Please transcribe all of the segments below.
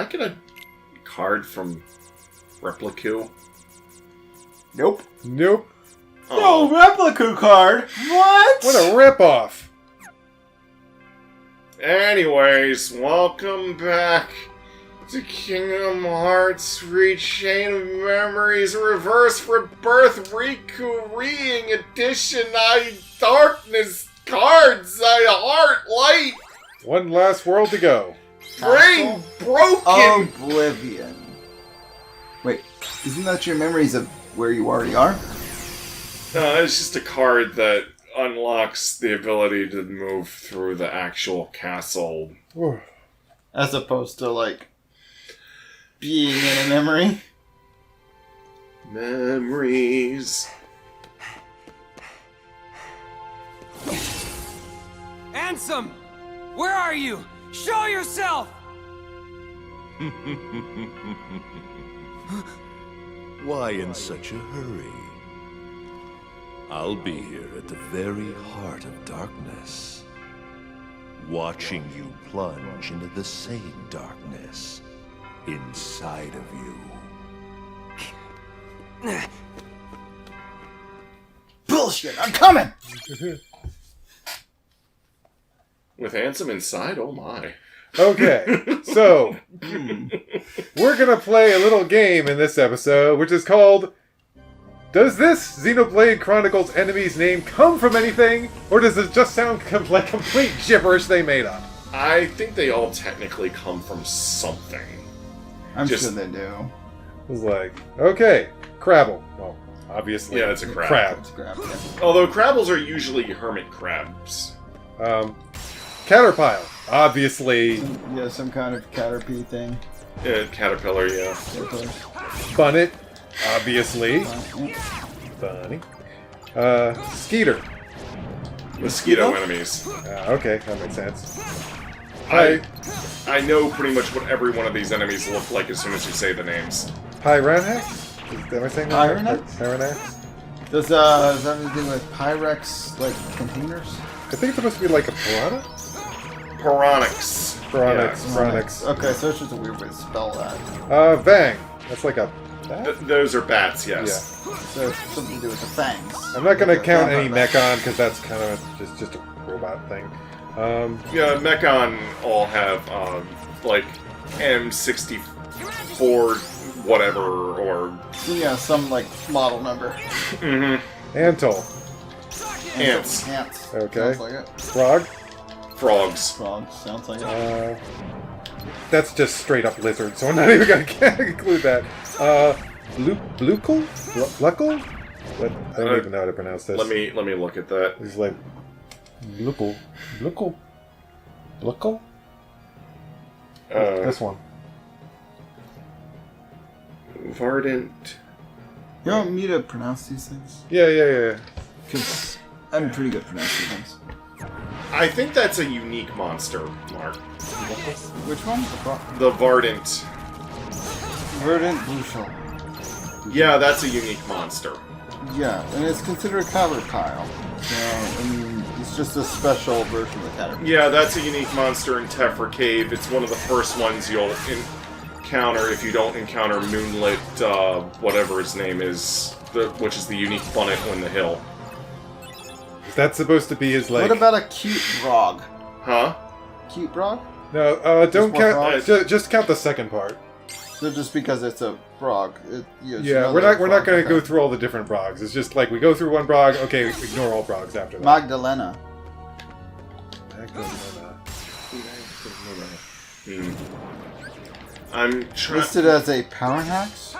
I get a card from Repliku? Nope. Nope. Oh. No Repliku card. What? What a ripoff. Anyways, welcome back to Kingdom Hearts Chain of Memories Reverse Rebirth Riku Reading Edition. Darkness cards, heart light. One last world to go. Brain broken. Oblivion. Wait, isn't that your memories of where you already are? It's just a card that unlocks the ability to move through the actual castle. As opposed to, like, being in a memory? Memories. Ansem! Where are you? Show yourself! Why in such a hurry? I'll be here at the very heart of darkness, watching you plunge into the same darkness inside of you. Bullshit! I'm coming! With Ansem inside? Oh my. Okay, so we're gonna play a little game in this episode, which is called Does this Xenoblade Chronicles enemy's name come from anything, or does it just sound like complete gibberish they made up? I think they all technically come from something. I'm sure they do. It was like, okay, Crabble. Well, obviously. Yeah, it's a crab. It's crap, yeah. Although crabbles are usually hermit crabs. Caterpillar. Obviously. Yeah, some kind of Caterpie thing. Yeah, caterpillar, yeah. Bunnet. Obviously. Bunny. Skeeter. Mosquito enemies. Okay, that makes sense. I know pretty much what every one of these enemies look like as soon as you say the names. Pyranhex? Am I saying that? Pyranhex? Pyranhex? Does that have anything with Pyrex, like, containers? I think it's supposed to be like a piranha? Piranix. Piranix. Okay, so it's just a weird way to spell that. Vang. That's like a bat? Those are bats, yes. Yeah. So it's something to do with the fangs. I'm not gonna Okay, count yeah, any but- Mechon, because that's kind of just a robot thing. Yeah, Mechon all have, like, M64 whatever, or... Yeah, some, like, model number. Mm-hmm. Antol. Ants. Ants. Okay. Sounds like it. Frog. Frogs. Frogs. Sounds like it. That's just straight up lizard, so I'm not even gonna include that. Bluckle? Bluckle? What? I don't even know how to pronounce this. Let me look at that. It's like Bluckle. Bluckle? Bluckle? This one. Vardant. You want me to pronounce these things? Yeah. Because I'm pretty good at pronouncing things. I think that's a unique monster, Mark. Which one? The Vardant. Verdant Blueshell. Yeah, that's a unique monster. Yeah, and it's considered a Caterpillar. So, I mean, it's just a special version of the Caterpillar. Yeah, that's a unique monster in Tephra Cave. It's one of the first ones you'll encounter if you don't encounter Moonlit, whatever his name is, which is the unique Bunnet on the hill. That's supposed to be his, like... What about a cute frog? Huh? Cute frog? No, don't more count... frogs? Just count the second part. So just because it's a frog, Yeah, we're not going to go through all the different frogs. It's just like we go through one frog, okay, ignore all frogs after that. Magdalena. I'm trying. Listed as a Powerhax?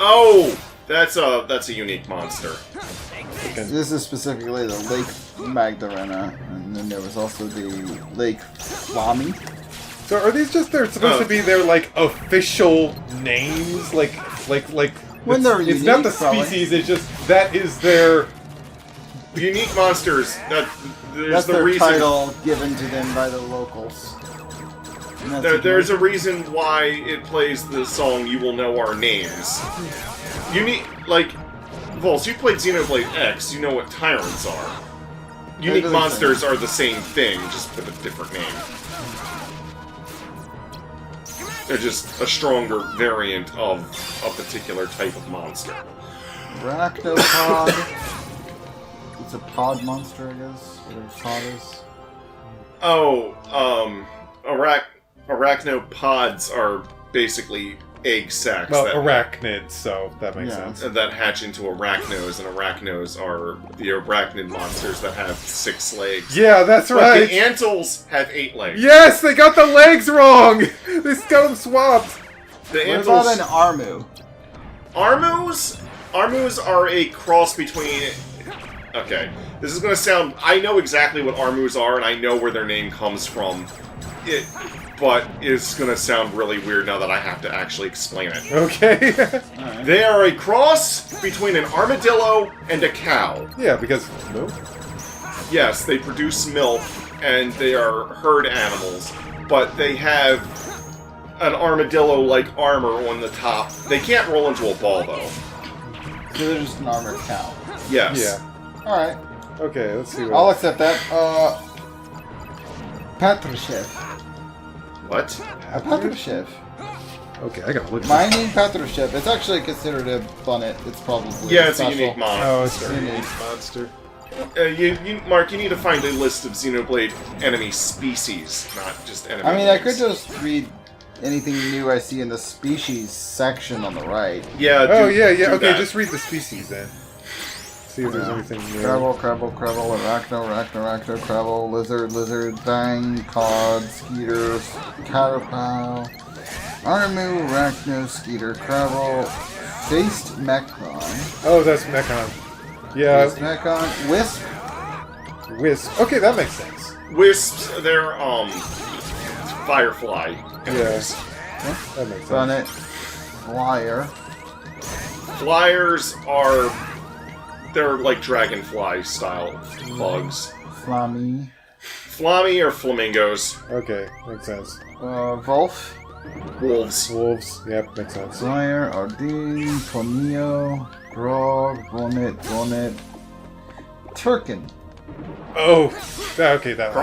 Oh, that's a unique monster. This is specifically the Lake Magdalena, and then there was also the Lake Flami. So are these just they're supposed to be their like official names? Like When it's, they're it's unique, not the probably. species, it's just that is their Unique monsters. There's That's the their reason. title given to them by the locals. And that's There's a reason why it plays the song "You Will Know Our Names." Vols, you played Xenoblade X. You know what tyrants are. Unique really monsters are the same thing, just with a different name. They're just a stronger variant of a particular type of monster. Arachnopod. It's a pod monster, I guess. Whatever pod is. Oh, arachnopods are basically egg sacs Well, arachnids, so that makes sense. that hatch into arachnos, and arachnos are the arachnid monsters that have 6 legs. Yeah, that's But right. the antles have 8 legs. Yes, they got the legs wrong. They got them swapped. The What antles. about an Armu? Armus are a cross between. Okay, this is gonna sound. I know exactly what Armus are, and I know where their name comes from. But it's gonna sound really weird now that I have to actually explain it. Okay. They are a cross between an armadillo and a cow. Yeah, because no. Yes, they produce milk, and they are herd animals, but they have an armadillo-like armor on the top. They can't roll into a ball, though. So they're just an armored cow. Yes. Yeah. Alright. Okay, let's see. I'll accept that. Patrushev. What? A Patrushev. Okay, I gotta look. Mining Patrushev. It's actually considered a bunnet. It's probably Yeah, it's special. a unique monster. Oh, it's a Unique. unique monster. Mark, you need to find a list of Xenoblade enemy species, not just enemy I mean, I names. could just read anything new I see in the species section on the right. Yeah. Oh, do- yeah. do Okay, that. just read the species then. See if there's anything new. Crabble, arachno, crabble, lizard, bang, cod, skeeter, caterpillar, armu, arachno, skeeter, crabble, faced mechon, Oh, that's Mechon. Yeah, faced mechon, wisp, Wisp. Okay, that makes sense. Wisps, they're firefly enemies. That makes sense. bunnet, flyer, Flyers they're like dragonfly style bugs. flammy, Flammy are flamingos. Okay, makes sense. wolf, Wolves. Wolves. Yep, makes sense. flyer, ardeen, ponio, grog, bonnet, turkin. Oh, okay, that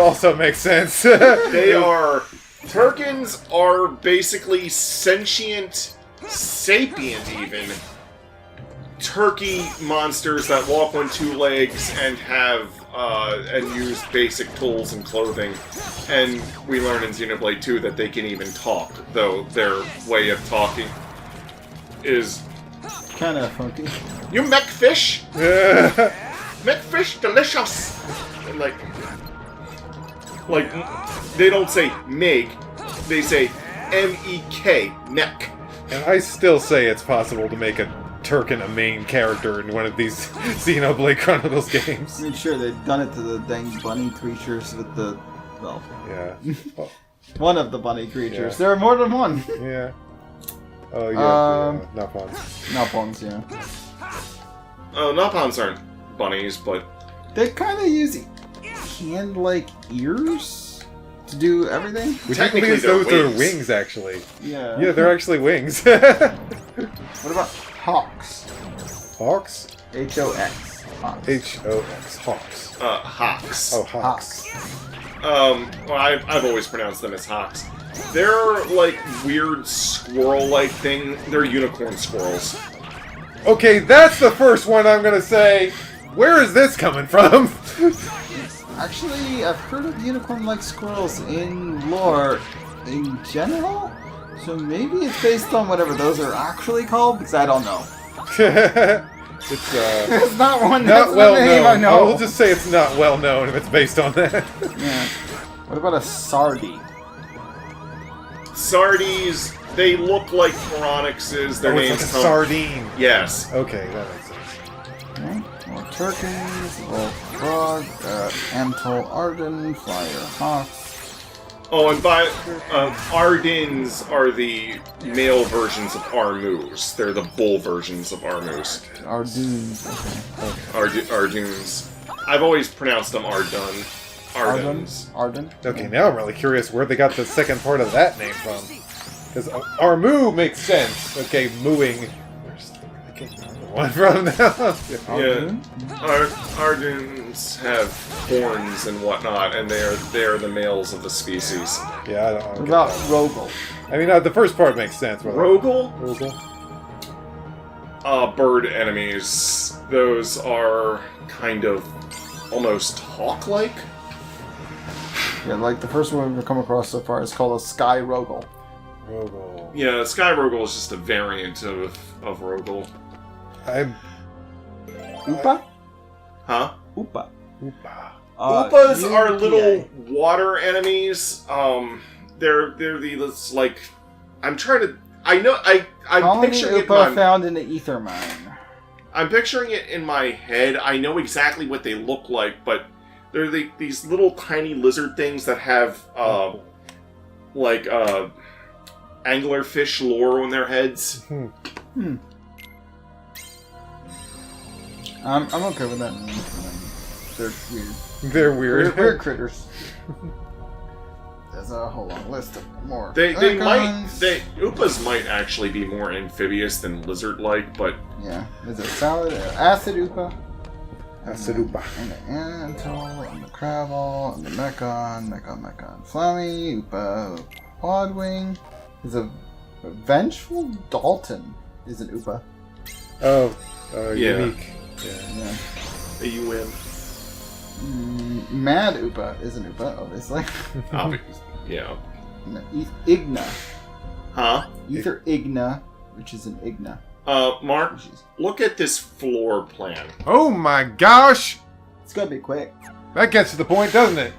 also makes sense. They are. Turkins are basically sentient, sapient even, turkey monsters that walk on 2 legs and have and use basic tools and clothing. And we learn in Xenoblade 2 that they can even talk, though their way of talking is, Kinda funky. "You make fish? Make fish delicious!" And like they don't say make, they say M-E-K, mek. And I still say it's possible to make a Turkin a main character in one of these Xenoblade Chronicles games. I mean, sure, they've done it to the dang bunny creatures with the... Well, Yeah. Oh, one of the bunny creatures. Yeah. There are more than one. yeah. Oh, yeah. Um, Not fun. Not buns, yeah. Oh, Napons aren't bunnies, but They kind of use hand-like ears to do everything. Which Technically, is they're those are wings. wings, actually. Yeah. Yeah, they're actually wings. What about hawks? Hawks? H-O-X. Hawks. H-O-X. Hawks. hawks. Oh, hawks. Well, I've always pronounced them as hawks. They're like weird squirrel-like thing. They're unicorn squirrels. Okay, that's the first one I'm gonna say. Where is this coming from? Actually, I've heard of unicorn-like squirrels in lore in general, so maybe it's based on whatever those are actually called, because I don't know. It's It's not one that's not the well name known. I know. We'll just say it's not well known if it's based on that. Yeah. What about a sardine? Sardies, they look like Piranixes. Their Oh, it's names like a come... sardine. Yes. Okay, that makes sense. Okay. More turkeys, wolf frog, Amtol Arden, flyer hawks. Oh, and Ardins are the male versions of Armus. They're the bull versions of Armus. Ardunes. Okay. Arduns. I've always pronounced them Ardun. Ardens. Arden? Okay, now I'm really curious where they got the second part of that name from. Because Armu makes sense. Okay, mooing. I can't remember one from now. Yeah, Arduins have horns and whatnot, and they're the males of the species. Yeah, I don't What get about that. Rogel? I mean, the first part makes sense. Rogel? Rogel? Bird enemies. Those are kind of almost hawk-like. Yeah, like the first one we've come across so far is called a Sky Rogel. Rogel. Yeah, Sky Rogel is just a variant of Rogel. Upa? Huh? Upa. Oopa. Upas are UPA. little water enemies. They're the like. I'm trying to. I'm Colony picturing it. Upa found in the ether mine. I'm picturing it in my head. I know exactly what they look like, but they're these little tiny lizard things that have like anglerfish lore on their heads. I'm okay with that. They're weird. They're weird. Weird critters. There's a whole long list of more. Upas might actually be more amphibious than lizard-like, but Yeah, there's a salad, acid Upa. Acid Upa. And the Antle, and the Crabble, and the Mechon. Flammy, Upa, Podwing. There's a Vengeful Dalton is an Upa. Oh, Yeah. unique. Yeah. Yeah. AUM. Mad Upa is an Upa, obviously. Yeah. Igna. Huh? Ether Igna, which is an Igna. Mark, look at this floor plan. Oh my gosh! It's gotta be quick. That gets to the point, doesn't it?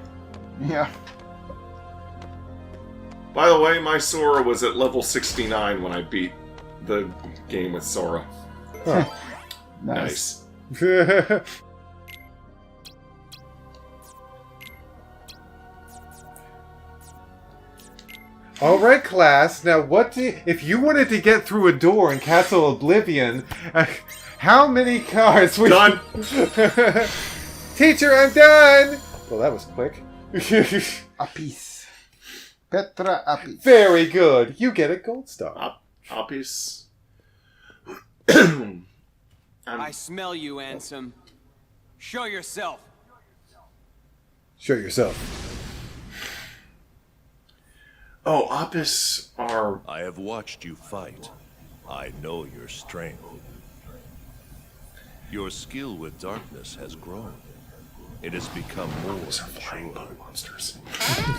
Yeah. By the way, my Sora was at level 69 when I beat the game with Sora. Huh. Nice. All right, class. Now, if you wanted to get through a door in Castle Oblivion, how many cards would Done. Teacher, I'm done. Well, that was quick. Apis. Petra Apis. Very good. You get a gold star. Apis. I smell you, Ansem. Show yourself. Show yourself. Oh, Apis are... I have watched you fight. I know your strength. Your skill with darkness has grown. It has become more flying mature. bug monsters.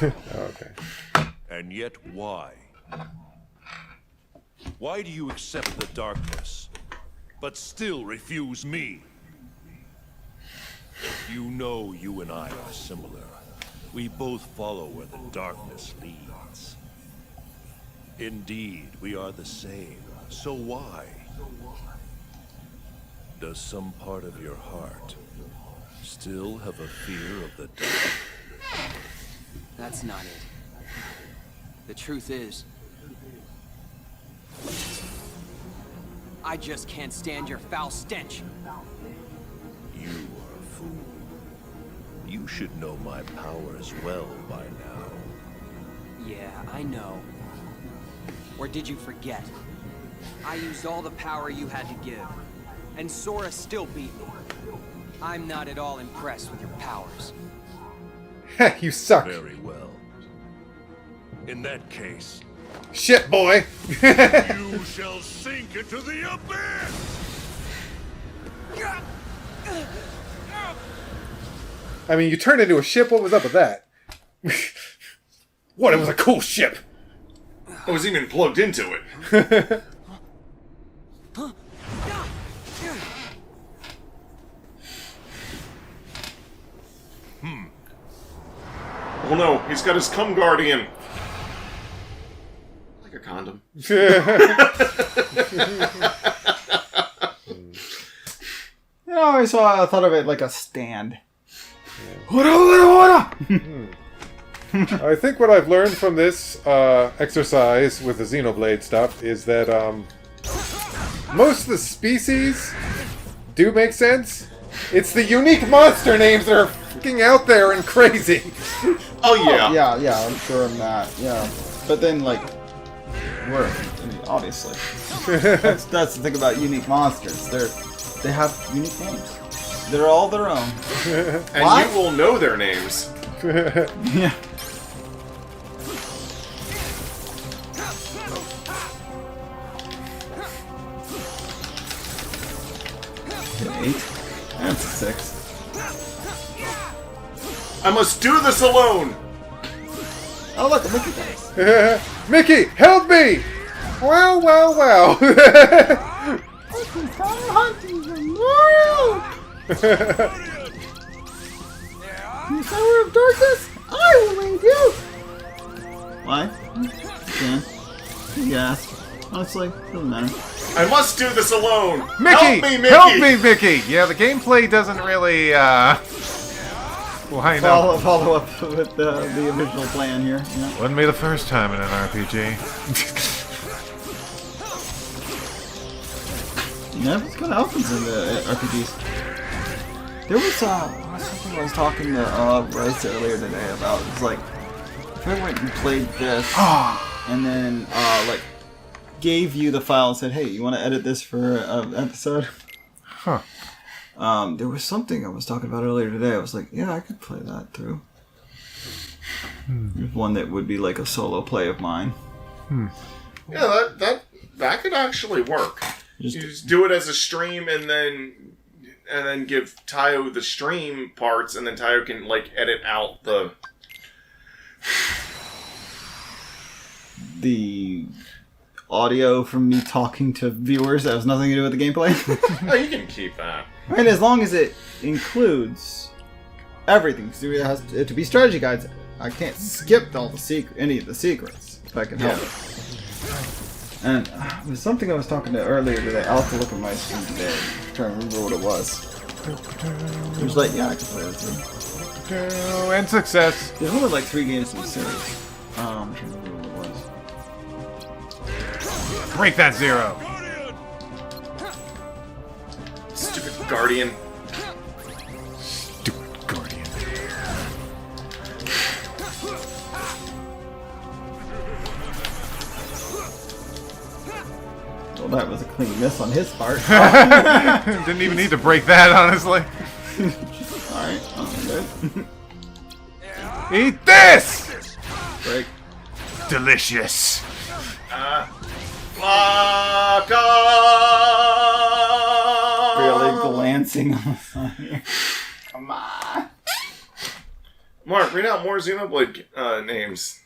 Okay. And yet why? Why do you accept the darkness, but still refuse me? You know you and I are similar. We both follow where the darkness leads. Indeed, we are the same. So why? Does some part of your heart still have a fear of the dark? That's not it. The truth is, I just can't stand your foul stench. You are a fool. You should know my powers well by now. Yeah, I know. Or did you forget? I used all the power you had to give, and Sora still beat me. I'm not at all impressed with your powers. You suck. Very well. In that case, Shit, boy. you shall sink into the abyss! I mean, you turned into a ship. What was up with that? What? It was a cool ship. I was even plugged into it. Oh no, he's got his cum guardian. Like a condom. I always thought of it like a stand. I think what I've learned from this exercise with the Xenoblade stuff is that most of the species do make sense. It's the unique monster names that are fucking out there and crazy. Oh yeah. Yeah, I'm sure I'm not. Yeah. But then, like, I mean, obviously. That's the thing about unique monsters. They're they have unique names. They're all their own. And What? you will know their names. Yeah. Hit 8. That's a 6. I must do this alone! Oh look, a Mickey dice. Mickey, help me! Wow, wow, wow. You Tower of Darkness, I will lead you! Why? You can. Yes. Honestly, doesn't matter. I must do this alone! Mickey! Help me, Mickey! Help me, Mickey! Yeah, the gameplay doesn't really, well, how you know? Follow up with the original plan here. Yeah. Wouldn't be the first time in an RPG. Yeah, it's kind of happens in the RPGs. There was something I was talking to Bryce earlier today about. It's like, if I went and played this, and then like gave you the file and said, "Hey, you want to edit this for an episode?" Huh. There was something I was talking about earlier today. I was like, "Yeah, I could play that through." There's one that would be like a solo play of mine. Yeah, that could actually work. You just do it as a stream and then give Tayo the stream parts, and then Tayo can like edit out the audio from me talking to viewers that has nothing to do with the gameplay. Oh, you can keep that. And as long as it includes everything, so it has to be strategy guides. I can't skip any of the secrets if I can help it. And it was something I was talking to earlier today. I'll have to look at my stream today. I'm trying to remember what it was. It was like, yeah, I can play that too. And success. There's only like 3 games in the series. I'm trying to remember what it was. Break that 0. Stupid Guardian. Stupid Guardian. Well, that was a clean miss on his part. Didn't even need to break that, honestly. Alright, good. Eat this! Break. Delicious. Fuck Barely off! glancing on the sun here. Come on. Mark, read out more Xenoblade names.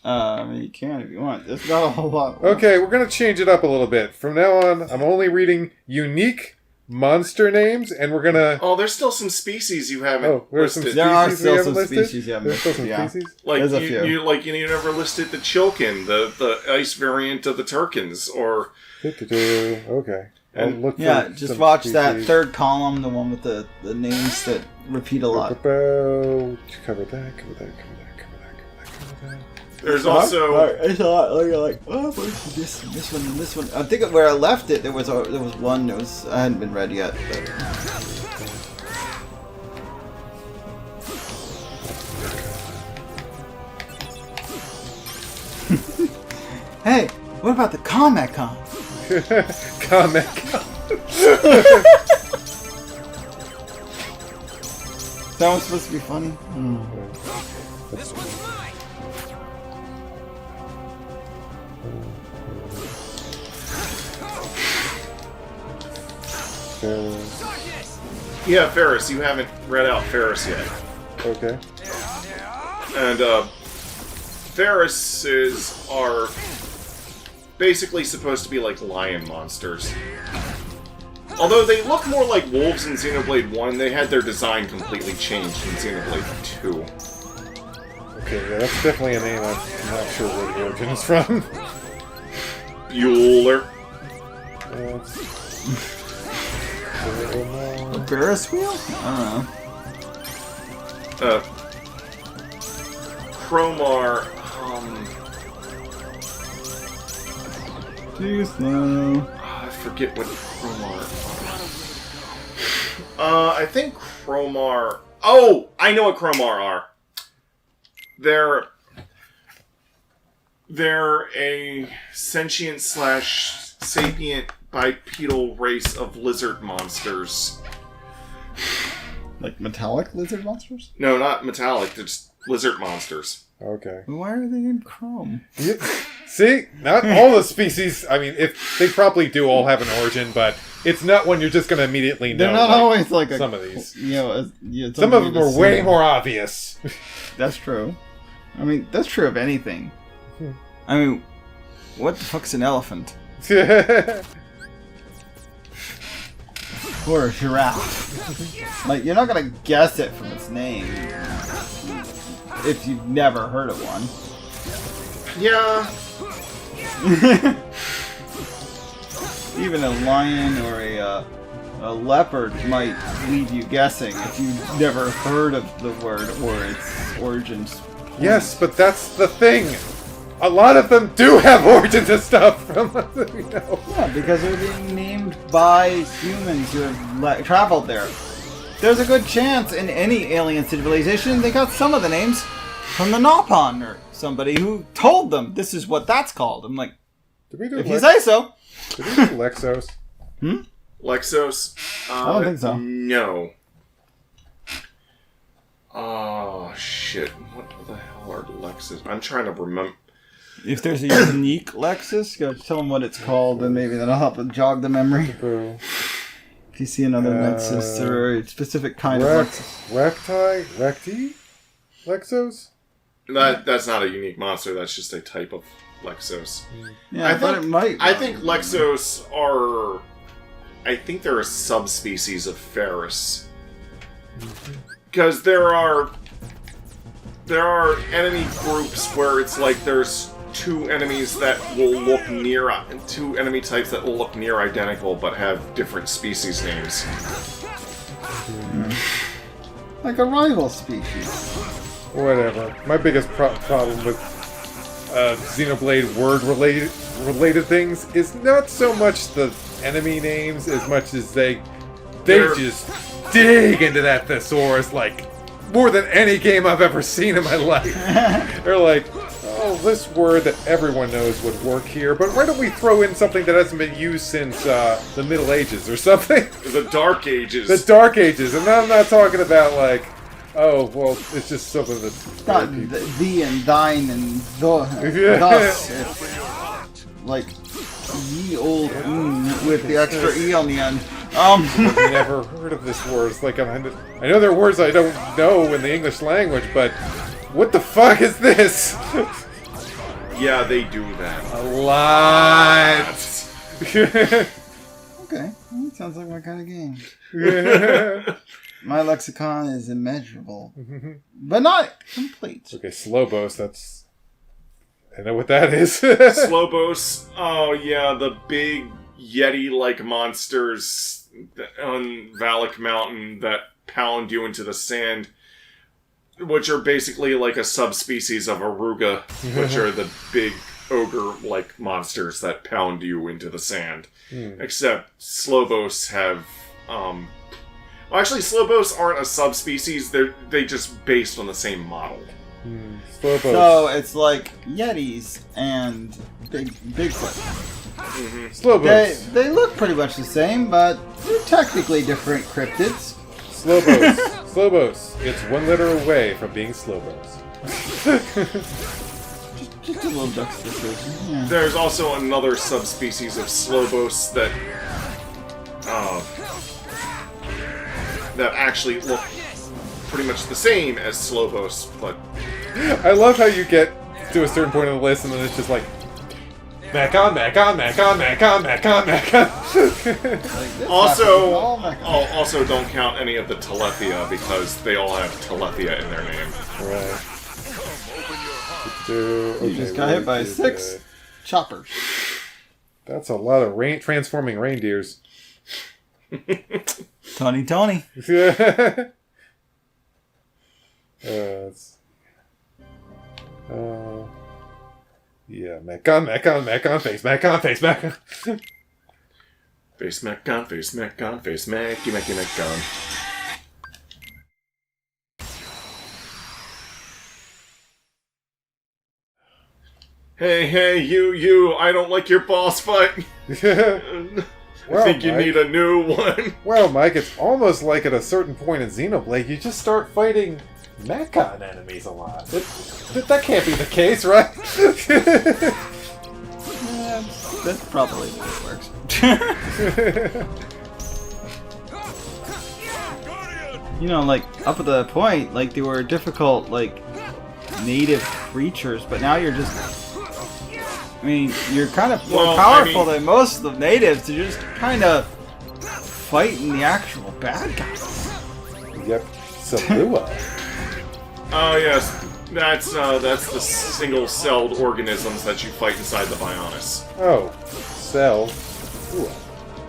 I mean, you can if you want. There's not a whole lot. Okay, we're gonna change it up a little bit. From now on, I'm only reading unique monster names, and we're gonna... Oh, there's still some species you haven't Oh, there's some listed. There are species we still haven't some listed? species you haven't There's still some listed, yeah. species? Like There's a few. you never listed the Chilkin, the ice variant of the Turkins, or Okay. I'll look for Yeah, just some watch that species. third column, the one with the names that repeat a lot. Cover that. there's also It's a lot. You're like, oh, where's this one, and this one. I think where I left it, there was one that was I hadn't been read yet. But... Hey, what about the Comic Con? Comic. That was supposed to be funny. This one's mine. Darkness. yeah, Ferris. You haven't read out Ferris yet, Okay. and Ferrises are basically supposed to be like lion monsters. Although they look more like wolves in Xenoblade 1, they had their design completely changed in Xenoblade 2. Okay, yeah, that's definitely a name I'm not sure where the origin is from. Bueller. A Ferris wheel? I don't know. Chromar, Jeez, no. I forget what Chromar I think Chromar... Oh! I know what Chromar are. They're a sentient slash sapient bipedal race of lizard monsters. Like metallic lizard monsters? No, not metallic, they're just lizard monsters. Okay. Why are they in chrome? Yeah. See, not all the species. I mean, if they probably do all have an origin, but it's not one you're just going to immediately know. They're not always like some of these. You know, some of them are way more obvious. That's true. I mean, that's true of anything. I mean, what the fuck's an elephant? Or a giraffe? Like, you're not gonna guess it from its name if you've never heard of one. Yeah. Even a lion or a leopard might leave you guessing if you've never heard of the word or its origins. Yes, but that's the thing. A lot of them do have origins and stuff from you know. Yeah, because they're being named by humans who have traveled there. There's a good chance in any alien civilization they got some of the names from the Nopon or somebody who told them this is what that's called. I'm like, Did we do if you say so. Did we do Lexos? Lexos? I don't think so. No. Oh, shit. What the hell are Lexus? I'm trying to remember. If there's a unique Lexus, go tell them what it's called, and maybe that'll help jog the memory. If you see another Lexus or a specific kind of Lexus. Recti? Lexos? That's not a unique monster, that's just a type of Lexos. Yeah, but it might. I think Lexos are... I think they're a subspecies of Ferris. Because there are enemy groups where it's like there's two enemies that will look near... two enemy types that will look near identical but have different species names. Like a rival species. Whatever. My biggest problem with Xenoblade word-related things is not so much the enemy names as much as they just dig into that thesaurus like more than any game I've ever seen in my life. They're like, oh, this word that everyone knows would work here, but why don't we throw in something that hasn't been used since the Middle Ages or something? The Dark Ages. The Dark Ages, and I'm not talking about like, oh, well, it's just something that's not thee and thine and thus. It's like ye old with the extra e on the end. I've never heard of this word. It's like I know there are words I don't know in the English language, but what the fuck is this? Yeah, they do that a lot. Okay, well, that sounds like my kind of game. My lexicon is immeasurable, but not complete. Okay, Slowbos, that's... I know what that is. Slowbos, oh yeah, the big Yeti-like monsters on Valak Mountain that pound you into the sand, which are basically like a subspecies of Aruga, which are the big ogre-like monsters that pound you into the sand. Except Slowbos have... Well, actually, Slowbos aren't a subspecies. They just based on the same model. Slowbos. So it's like Yetis and Bigfoot. Slowbos. They look pretty much the same, but they're technically different cryptids. Slowbos. Slowbos. It's one letter away from being Slowbos. Just a little juxtaposition. Yeah. There's also another subspecies of Slowbos that actually look pretty much the same as Slowbos, but... I love how you get to a certain point of the list and then it's just like... Mechon, Mechon, Mechon, Mechon, Mechon, Mechon. Also don't count any of the Telethia, because they all have Telethia in their name. Right. You just got hit by 6 choppers. That's a lot of transforming reindeers. Tony. Yeah, Mechon, face Mechon. Face Mechon, face Mechon. Hey, you, I don't like your boss fight. I think you Mike, need a new one. Well, Mike, it's almost like at a certain point in Xenoblade, you just start fighting Mechon enemies a lot. That can't be the case, right? Yeah, that's probably the way it works. You know, like, up at the point, like, they were difficult, like, native creatures, but now you're just... I mean, you're kind of more powerful than most of the natives. You're just kind of fighting the actual bad guys. Yep, Salua. Oh yes, that's the single-celled organisms that you fight inside the Bionis. Oh, Cell. Ooh,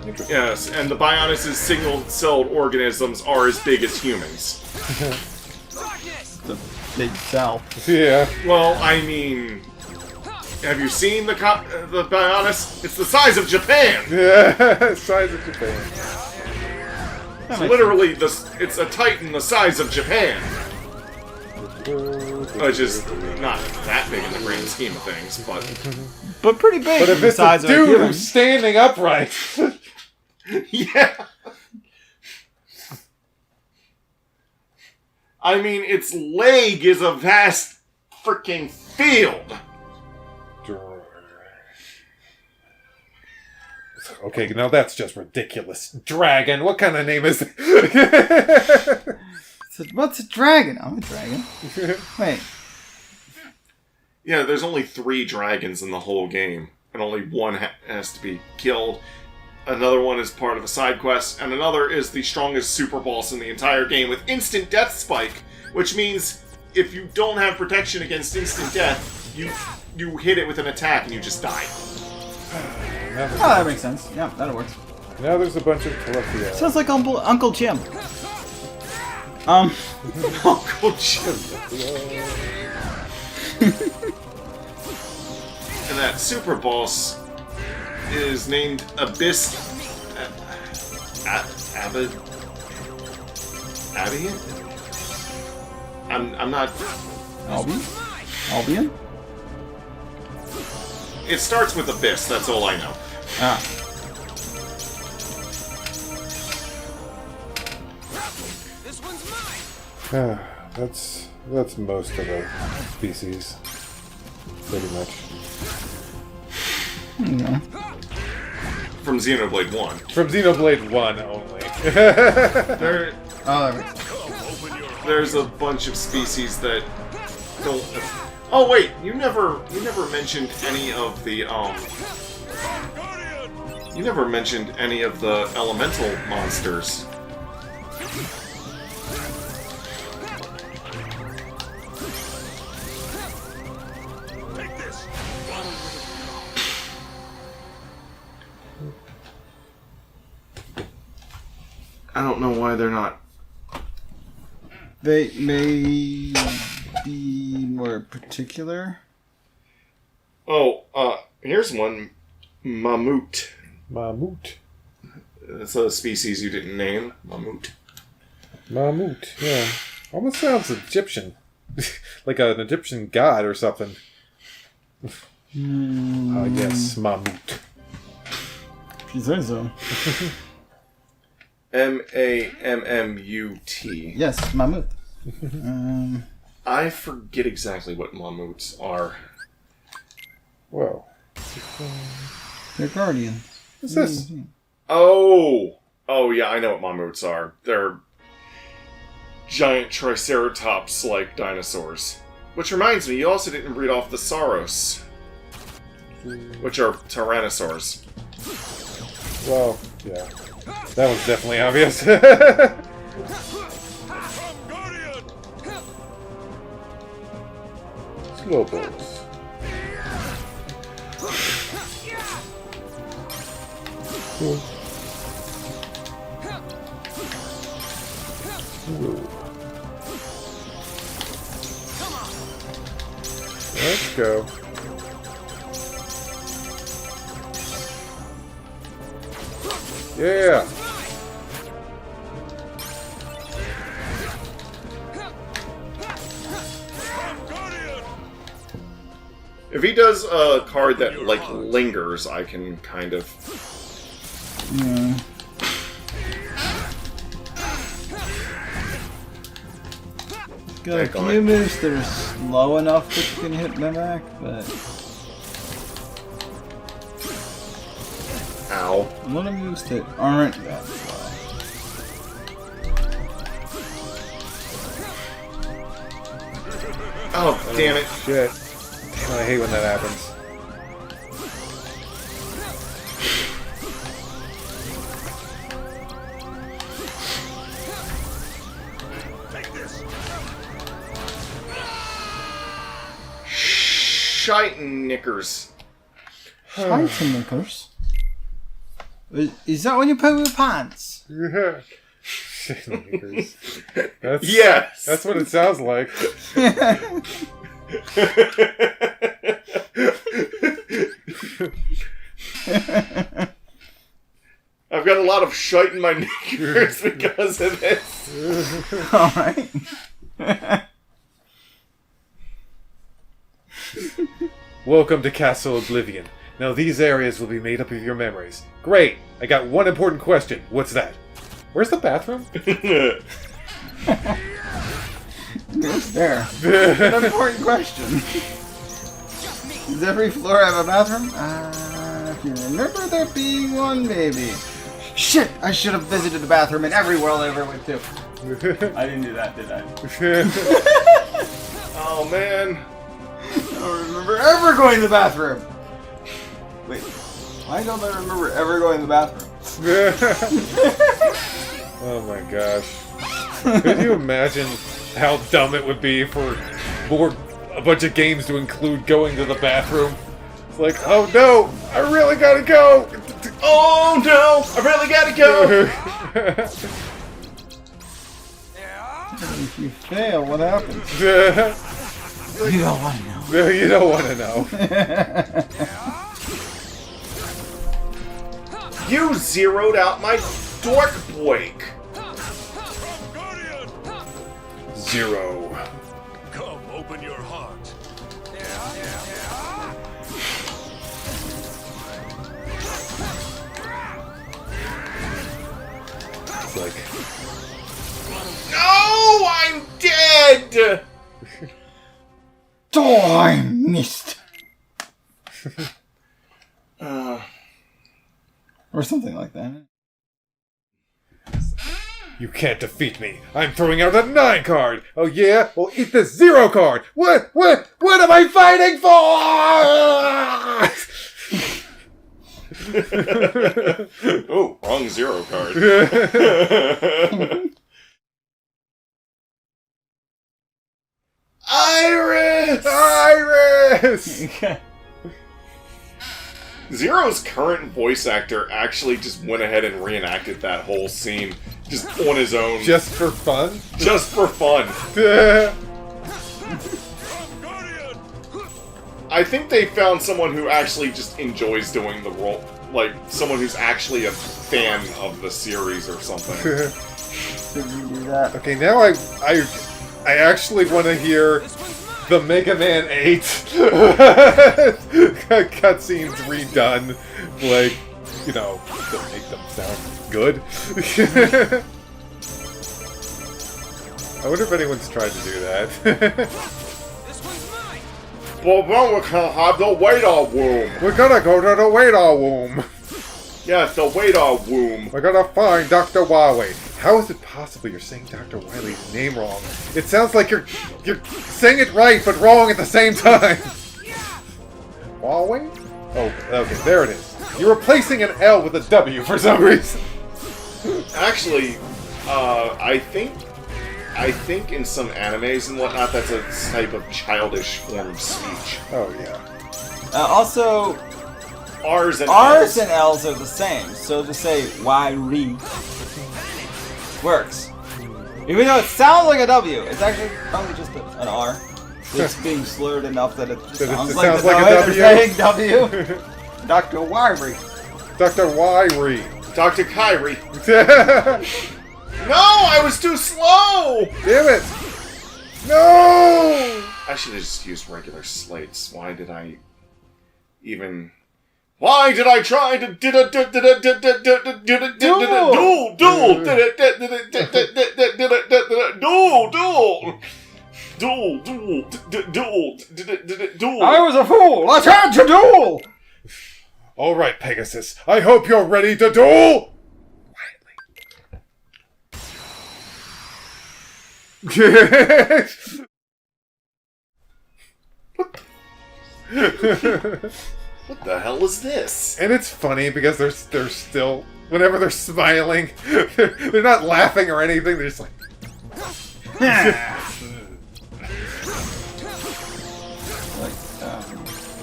interesting. Yes, and the Bionis' single-celled organisms are as big as humans. The big cell. Yeah. Well, I mean, have you seen the Bionis? It's the size of Japan. Yeah, size of Japan. It's literally it's a titan the size of Japan. Which is not that big in the grand scheme of things, But pretty big. But if in the it's size a of dude human. who's standing upright. yeah. I mean, its leg is a vast freaking field. Okay, now that's just ridiculous. Dragon, what kind of name is it? What's a dragon? I'm a dragon. Wait. Yeah, there's only 3 dragons in the whole game, and only one has to be killed. Another one is part of a side quest, and another is the strongest super boss in the entire game with instant death spike, which means if you don't have protection against instant death, you hit it with an attack and you just die. Oh, that makes sense. Yeah, that works. Now there's a bunch of Telepia. Sounds like Uncle Jim. Uncle Jim. And that super boss is named Abyss... Abian? I'm not... Albion? It starts with Abyss, that's all I know. Ah. This one's mine. That's most of the species. Pretty much. Yeah. From Xenoblade 1. From Xenoblade 1 only. There's a bunch of species that don't... Oh wait, you never mentioned any of the, You never mentioned any of the elemental monsters. Take this. I don't know why they're not. They may be more particular. Oh, here's one. Mammoth. Mammoth. That's a species you didn't name. Mammoth. Mammoth, yeah. Almost sounds Egyptian. Like an Egyptian god or something. I guess Mammoth. If you say so. M-A-M-M-U-T. Yes, mammoth. I forget exactly what mammoths are. Whoa. They're guardian. What's this? Oh! Oh, yeah, I know what mammoths are. They're giant triceratops-like dinosaurs. Which reminds me, you also didn't read off the Sauros, which are tyrannosaurs. Well, yeah. That one's definitely obvious. Slowpokes. Cool. Whoa. Let's go. Yeah. If he does a card that, like, lingers, I can kind of... Yeah. Got a few moves that are slow enough that you can hit Mimic, but... Ow. A lot of moves that aren't that slow. Oh, damn it. Shit. Damn, I hate when that happens. Shite knickers. Knickers? Is that when you poo your pants? Yeah. Shit knickers. Yes! That's what it sounds like. I've got a lot of shite in my knickers because of this. Alright. Welcome to Castle Oblivion. Now these areas will be made up of your memories. Great! I got one important question. What's that? Where's the bathroom? It's there. An important question. Does every floor have a bathroom? If you remember there being one, maybe. Shit! I should have visited the bathroom in every world I ever went to. I didn't do that, did I? Oh, man. I don't remember ever going to the bathroom. Wait, why don't I remember ever going to the bathroom? Oh my gosh. Could you imagine how dumb it would be for a bunch of games to include going to the bathroom? It's like, oh no, I really gotta go! Oh no, I really gotta go! If you fail, what happens? You don't want to know. No, you don't want to know. You zeroed out my dork boik. Zero. Come, open your heart. It's like, No, I'm dead! Oh, I missed. Or something like that. you can't defeat me. I'm throwing out a 9 card. Oh yeah? Well, eat the 0 card. What am I fighting for? Oh, wrong 0 card. Iris! Iris! Zero's current voice actor actually just went ahead and reenacted that whole scene just on his own. Just for fun? Just for fun. I think they found someone who actually just enjoys doing the role. Like, someone who's actually a fan of the series or something. Did you do that? Okay, now I actually want to hear the Mega Man 8 cutscenes redone. Like, you know, to make them sound good. I wonder if anyone's tried to do that. Well, then we can have the Wader Womb. We're gonna go to the Wader Womb. Yes, the Wader Womb. We're gonna find Dr. Huawei. How is it possible you're saying Dr. Wily's name wrong? It sounds like you're saying it right, but wrong at the same time. Huawei? Oh, okay, there it is. You're replacing an L with a W for some reason. Actually, I think in some animes and whatnot, that's a type of childish form of speech. Oh, yeah. Also, R's and R's L's. and L's are the same, so to say Y-re works. Even though it sounds like a W, it's actually probably just an R. It's being slurred enough that it sounds like they're saying W. Dr. Y-re. Dr. Wyrie. Dr. Kyrie. No, I was too slow! Damn it! No! I should have just used regular slates. Why did I even... Why did I try to duel? I was a fool! I tried to duel! Alright, Pegasus. I hope you're ready to duel! Quietly. What the hell is this? And it's funny because they're still... Whenever they're smiling, they're not laughing or anything. They're just like...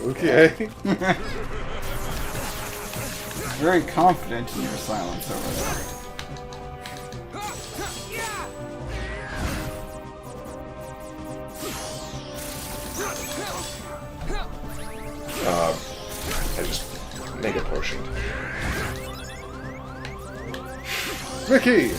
Okay. Very confident in your silence over there. I just make a potion. Mickey!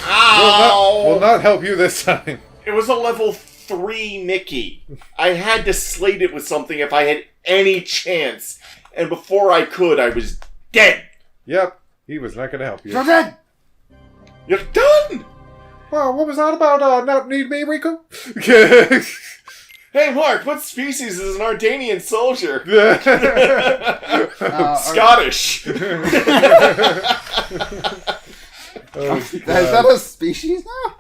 Ow! Will not help you this time. It was a level 3 Mickey. I had to slate it with something if I had any chance. And before I could, I was dead. Yep, he was not going to help you. You're dead! You're done! Well, what was that about not need me, Riku? Hey, Mark, what species is an Ardanian soldier? Scottish. Oh, is that a species now?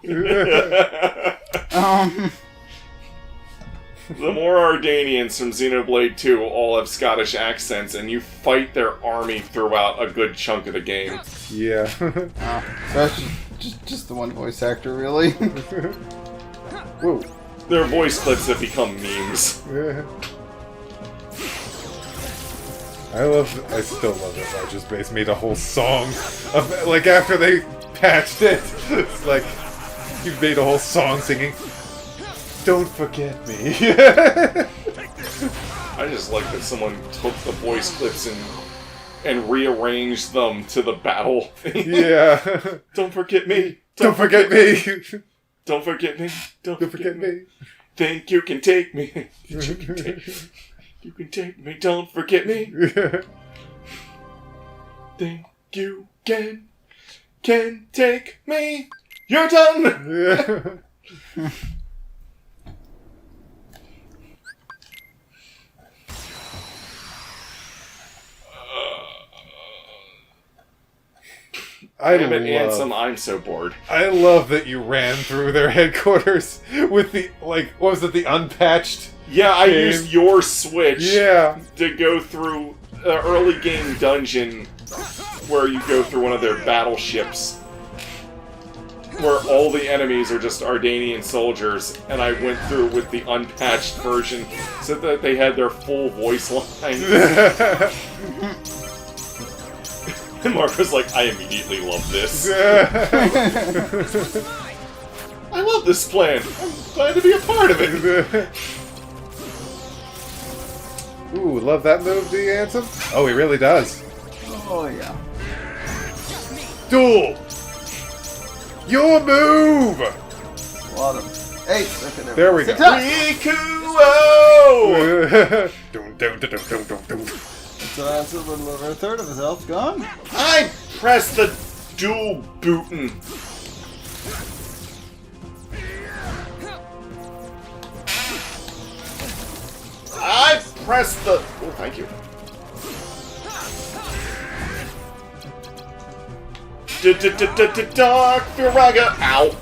The more Ardanians from Xenoblade 2 all have Scottish accents, and you fight their army throughout a good chunk of the game. Yeah. So that's just the one voice actor, really? Whoa. Their voice clips have become memes. I still love it. I just based made a whole song of, like, after they patched it. It's like, you made a whole song singing, "Don't forget me." I just like that someone took the voice clips and rearranged them to the battle thing. Yeah. Don't forget me. Don't forget me. Don't forget me. Don't forget me. Think you can take me. You can take me. Don't forget me. Think you can take me. You're done. Yeah. Damn it, Ansem, I'm so bored. I love that you ran through their headquarters with the, like, what was it, the unpatched? Yeah, I game? used your Switch Yeah. to go through an early game dungeon where you go through one of their battleships where all the enemies are just Ardanian soldiers, and I went through with the unpatched version so that they had their full voice lines. And Mark was like, I immediately love this. I love this plan. I'm glad to be a part of it. Ooh, love that move, do you, Ansem? Oh, he really does. Oh, yeah. Duel! Your move! A lot of... Hey, okay, There we go. Riku! Dun, dun, dun, dun, dun, dun. So that's a little over a third of his health gone. I pressed the dual button. I pressed the... Oh, thank you. Dark Viraga. Ow.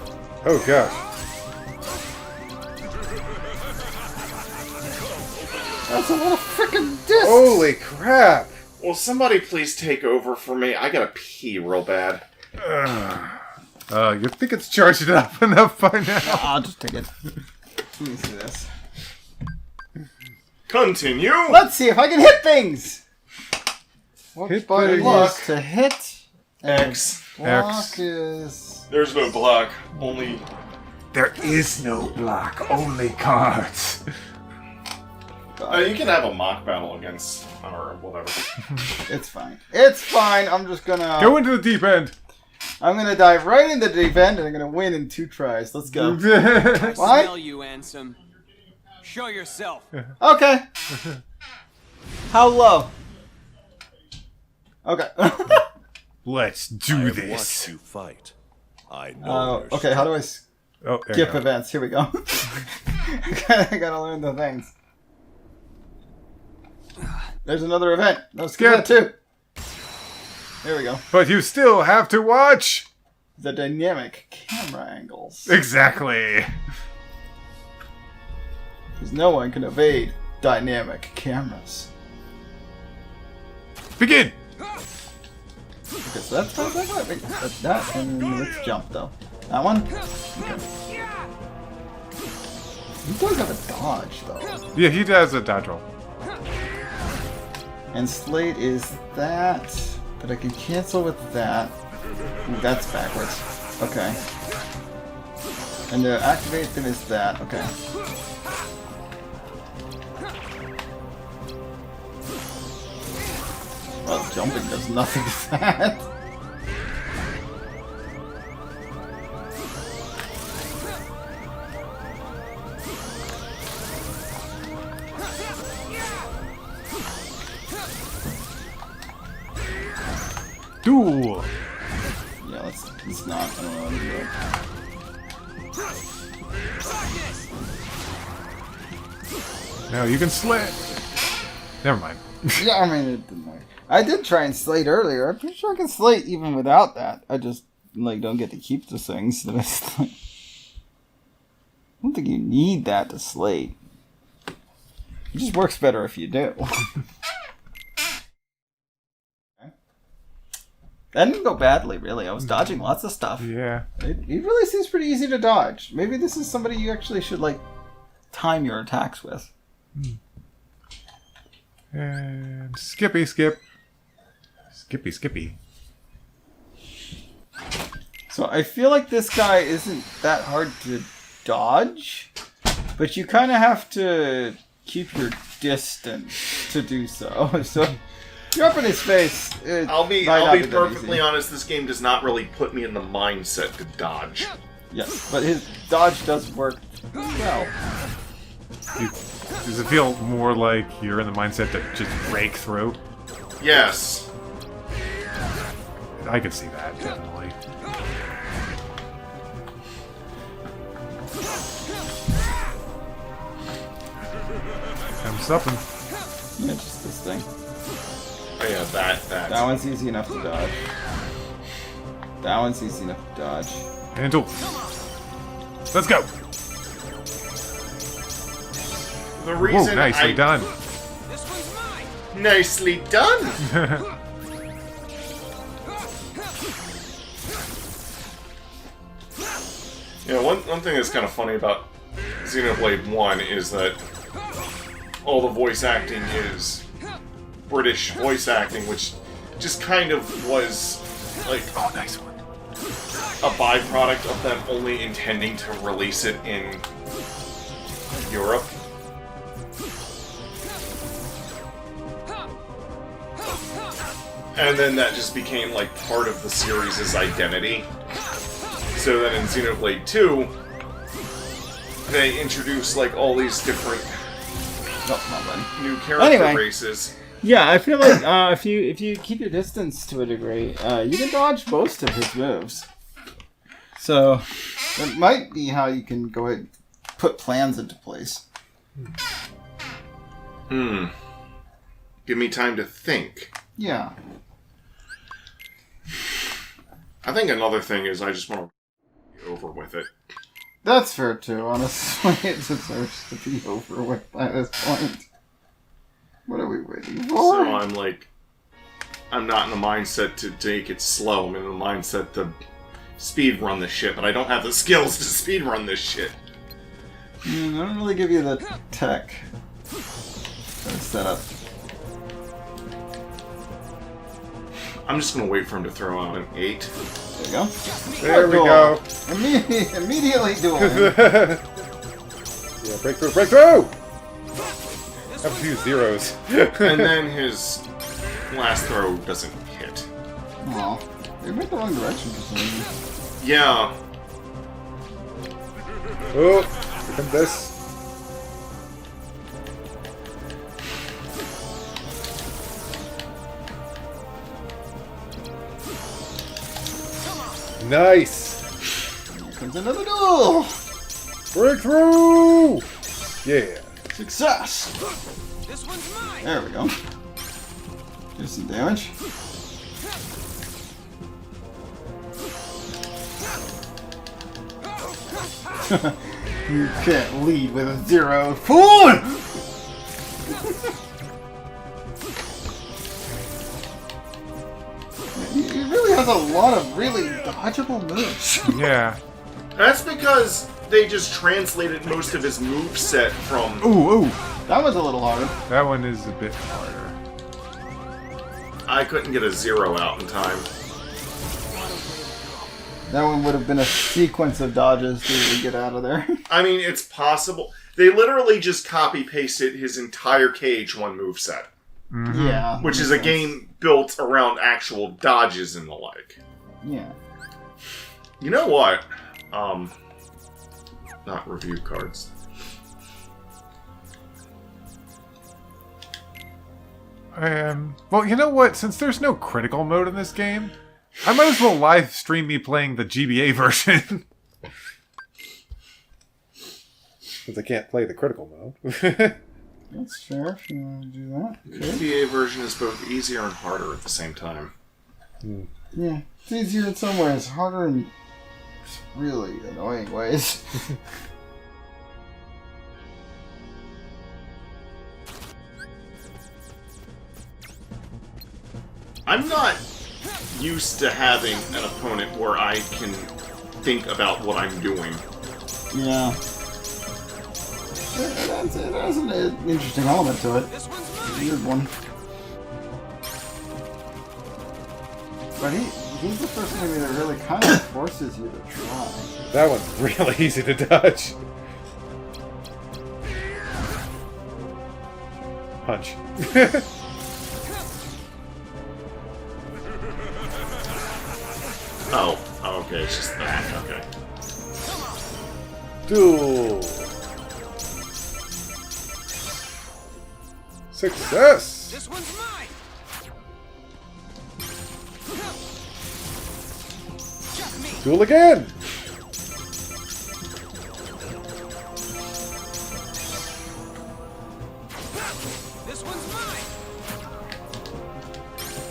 Oh, gosh. That's a lot of frickin' discs. Holy crap! Will somebody please take over for me? I gotta pee real bad. You think it's charged up enough by now? I'll just take it. Let me see this. Continue. Let's see if I can hit things. What Hit button things. is to hit? And X. block X. is... There's no block. Only... There is no block, only cards. you can have a mock battle against... or whatever. It's fine. It's fine. I'm just gonna... Go into the deep end. I'm gonna dive right into the deep end and I'm gonna win in 2 tries. Let's go. I What? smell you, Ansem. Show yourself. Okay. How low? Okay. Let's do I've this. watched you fight. I know. your Okay, how do I Oh, there skip you go. events? Here we go. I gotta learn the things. There's another event. No, skip that too. There we go. But you still have to watch. The dynamic camera angles. Exactly. Because no one can evade dynamic cameras. Begin. Okay, so that's that, and let's jump though. That one? Okay. He does have a dodge though. Yeah, he does a dodge roll. And Slate is that, but I can cancel with that. Ooh, that's backwards. Okay. And to activate them is that. Okay. Well, jumping does nothing to that. Duel. Yeah, let's not. I don't know what to do. Now you can slay. Never mind. Yeah, I mean, it didn't matter. I did try and slate earlier. I'm pretty sure I can slate even without that. I just, like, don't get to keep the things that I slate. I don't think you need that to slate. It just works better if you do. That didn't go badly, really. I was dodging lots of stuff. Yeah. It really seems pretty easy to dodge. Maybe this is somebody you actually should, like, time your attacks with. And skippy skip. Skippy skippy. So I feel like this guy isn't that hard to dodge, but you kind of have to keep your distance to do so. So if you're up in his face. I'll be might not that perfectly easy. honest. This game does not really put me in the mindset to dodge. Yes, but his dodge does work well. Does it feel more like you're in the mindset to just break through? Yes. I can see that, definitely. I'm something. Yeah, just this thing. Oh, yeah, that. That one's easy enough to dodge. That one's easy enough to dodge. And duel. Let's go. The reason Whoa, nicely done. This one's mine. Nicely done. Yeah, one thing that's kind of funny about Xenoblade 1 is that all the voice acting is British voice acting, which just kind of was like Oh, nice one. a byproduct of them only intending to release it in Europe. And then that just became like part of the series' identity. So then in Xenoblade 2, they introduced like all these different new character Anyway. races. Yeah, I feel like if you keep your distance to a degree, you can dodge most of his moves. So that might be how you can go ahead and put plans into place. Give me time to think. Yeah. I think another thing is I just want to be over with it. That's fair too, honestly. It deserves to be over with by this point. What are we waiting for? So I'm like, I'm not in the mindset to take it slow. I'm in the mindset to speed run this shit, but I don't have the skills to speed run this shit. I don't really give you the tech setup. I'm just gonna wait for him to throw out an 8. There you go. There we go. Immediately dueling. Yeah, breakthrough, breakthrough! Have a few zeros. And then his last throw doesn't hit. Aw. They went the wrong direction for some reason. Yeah. Oh, here comes this. Nice. Here comes another duel. Breakthrough. Yeah. Success. This one's mine. There we go. Do some damage. You can't lead with a 0. Fool! He really has a lot of really dodgeable moves. Yeah. That's because they just translated most of his moveset from... Ooh. That was a little harder. That one is a bit harder. I couldn't get a 0 out in time. That one would have been a sequence of dodges to get out of there. I mean, it's possible. They literally just copy-pasted his entire cage one moveset. Mm-hmm. Yeah. Which is a game built around actual dodges and the like. Yeah. You know what? Not review cards. Well, you know what? Since there's no critical mode in this game, I might as well live stream me playing the GBA version. Because I can't play the critical mode. That's fair if you want to do that. The GBA version is both easier and harder at the same time. Yeah. It's easier in some ways, harder in really annoying ways. I'm not used to having an opponent where I can think about what I'm doing. Yeah. That's an interesting element to it. This one's It's a mine. weird one. But he's the first enemy that really kind of forces you to try. That one's really easy to dodge. Punch. Oh, okay, it's just that. Okay. Duel. Success. This one's mine. Just me. Duel again. This one's mine.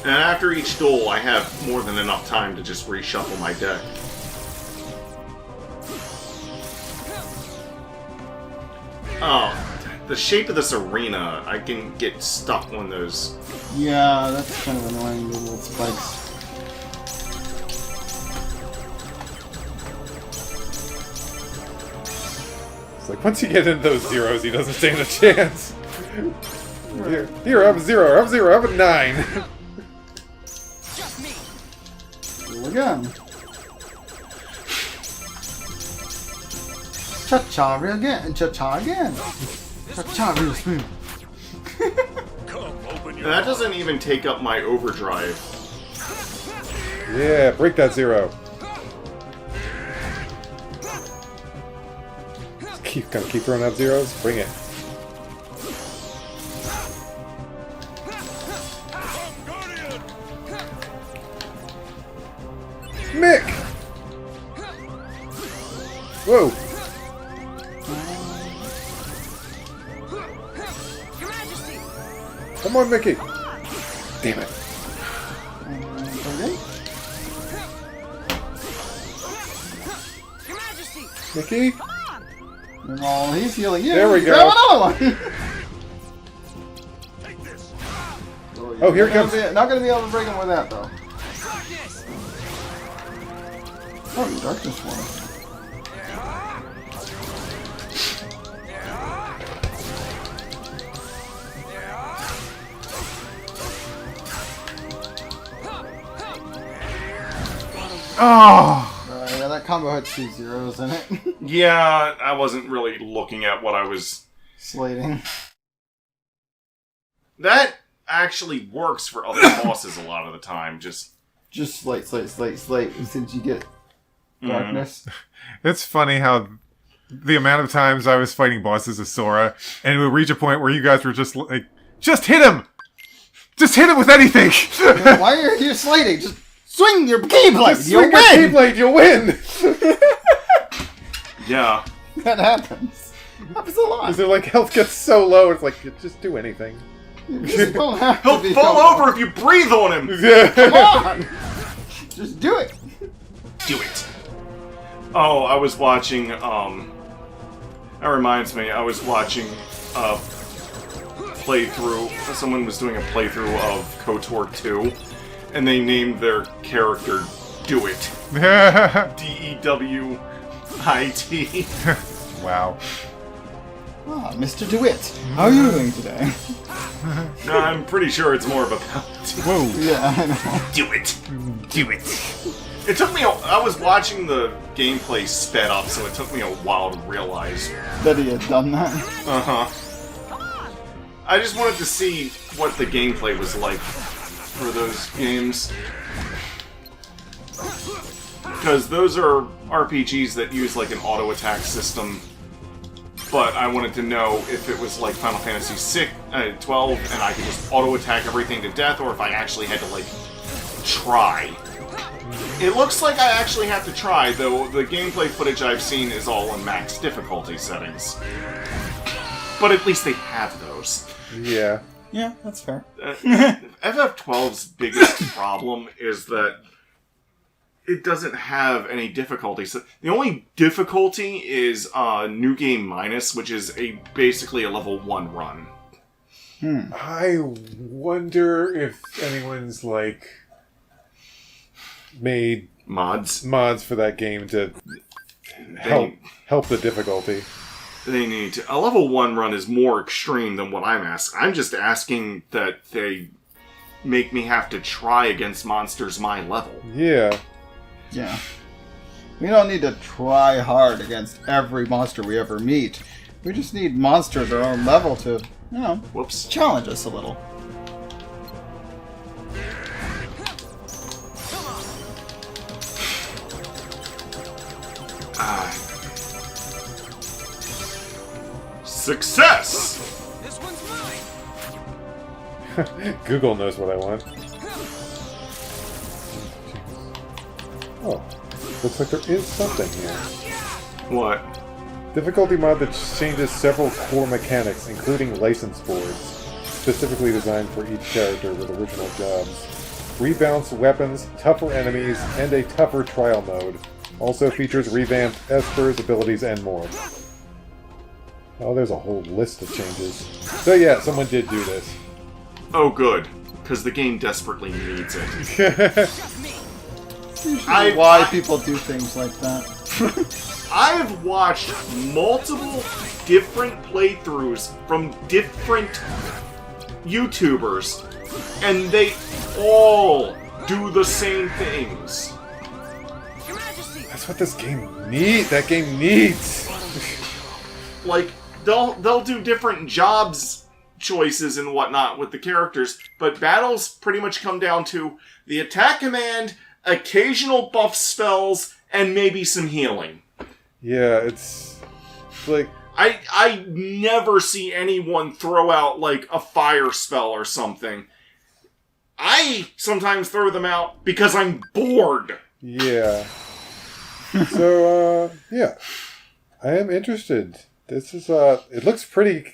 And after each duel, I have more than enough time to just reshuffle my deck. Oh, the shape of this arena, I can get stuck on those. Yeah, that's kind of annoying, the little spikes. It's like once you get into those zeros, he doesn't stand a chance. Here, I'm 0. I'm 0. I'm at 9. Just me. Duel again. Cha-cha again. Cha-cha again. Cha-cha real smooth. And that doesn't even take up my overdrive. Yeah, break that 0. Gotta keep throwing out zeros. Bring it. Mick! Whoa! Your Majesty. Come on, Mickey! Damn it. Okay. Your Majesty. Mickey? Come on. And all he's healing you. There we you go. grab another one. Oh, here it comes. Not gonna be able to break him with that though. Darkness. Oh, darkness one. Oh! Yeah, that combo had 2 zeros in it. Yeah, I wasn't really looking at what I was... Slating. That actually works for other bosses a lot of the time, just... Just slate, since you get darkness. It's funny how the amount of times I was fighting bosses as Sora, and it would reach a point where you guys were just like, just hit him! Just hit him with anything! Why are you slating? Just Swing your keyblade, Just you'll swing your win! Keyblade, you'll win! Yeah. That happens. Happens a lot. Is it like health gets so low, it's like, just do anything. You just don't have to He'll be fall so- over if you breathe on him! Come on! Just do it. Do it. Oh, I was watching, that reminds me, I was watching a playthrough, someone was doing a playthrough of KOTOR 2, and they named their character Do It. D-E-W-I-T. Wow. Ah, Mr. DeWitt, how are you doing today? No, I'm pretty sure it's more of a penalty. Whoa. Yeah, I know. Do it. Do it. It took me I was watching the gameplay sped up, so it took me a while to realize. That he had done that. Uh-huh. I just wanted to see what the gameplay was like for those games. Because those are RPGs that use like an auto attack system. But I wanted to know if it was like Final Fantasy 12 and I could just auto attack everything to death, or if I actually had to like try. It looks like I actually have to try, though the gameplay footage I've seen is all in max difficulty settings. But at least they have those. Yeah. Yeah, that's fair. FF12's biggest problem is that it doesn't have any difficulty. So the only difficulty is New Game Minus, which is basically a level 1 run. I wonder if anyone's, like, made Mods. for that game to help the difficulty. They need to. A level 1 run is more extreme than what I'm asking. I'm just asking that they make me have to try against monsters my level. Yeah. Yeah. We don't need to try hard against every monster we ever meet. We just need monsters our own level to, you know, Whoops. challenge us a little. Success! This one's mine. Google knows what I want. Oh. Looks like there is something here. What? Difficulty mod that changes several core mechanics, including license boards, specifically designed for each character with original jobs. Rebalanced weapons, tougher enemies, and a tougher trial mode. Also features revamped Esper's abilities and more. Oh, there's a whole list of changes. So yeah, someone did do this. Oh, good. Because the game desperately needs it. Usually why people do things like that. I have watched multiple different playthroughs from different YouTubers, and they all do the same things. That's what this game needs. That game needs. Like, they'll do different jobs choices and whatnot with the characters, but battles pretty much come down to the attack command, occasional buff spells, and maybe some healing. Yeah, it's like I never see anyone throw out, like, a fire spell or something. I sometimes throw them out because I'm bored. yeah. So yeah, I am interested. This is it looks pretty.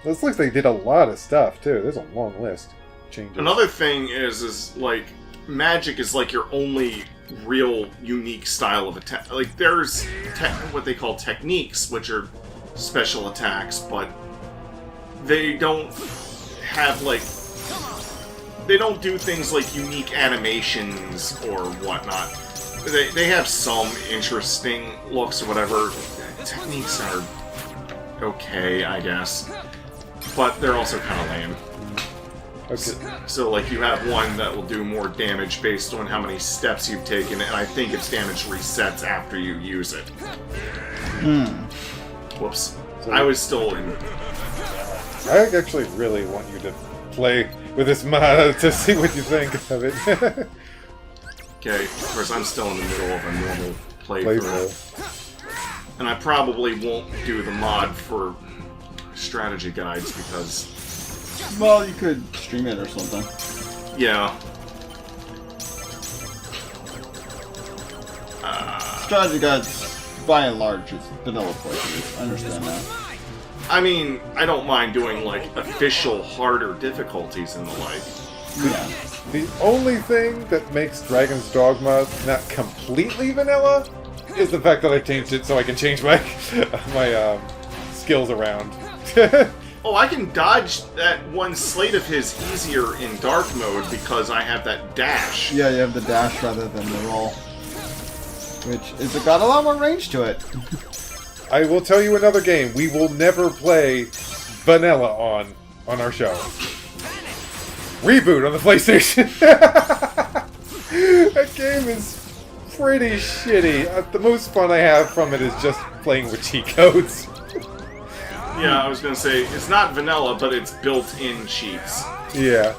This looks like they did a lot of stuff too. There's a long list. Changes. Another thing is like magic is like your only real unique style of attack. Like there's what they call techniques, which are special attacks, but they don't have like they don't do things like unique animations or whatnot. They have some interesting looks or whatever. Techniques are okay, I guess, but they're also kind of lame. Okay. So, like, you have one that will do more damage based on how many steps you've taken, and I think its damage resets after you use it. Whoops. So- I was still in... I actually really want you to play with this mod to see what you think of it. Okay, of course, I'm still in the middle of a normal playthrough. And I probably won't do the mod for strategy guides, because... Well, you could stream it or something. Yeah. strategy guides, by and large, is vanilla playthroughs. I understand that. I mean, I don't mind doing, like, official harder difficulties and the like. Yeah. The only thing that makes Dragon's Dogma not completely vanilla is the fact that I changed it so I can change my my skills around. Oh, I can dodge that one slate of his easier in dark mode because I have that dash. Yeah, you have the dash rather than the roll. Which is got a lot more range to it. I will tell you another game we will never play vanilla on our show. Reboot on the PlayStation. That game is pretty shitty. The most fun I have from it is just playing with cheat codes. Yeah, I was gonna say, it's not vanilla, but it's built-in cheats. Yeah.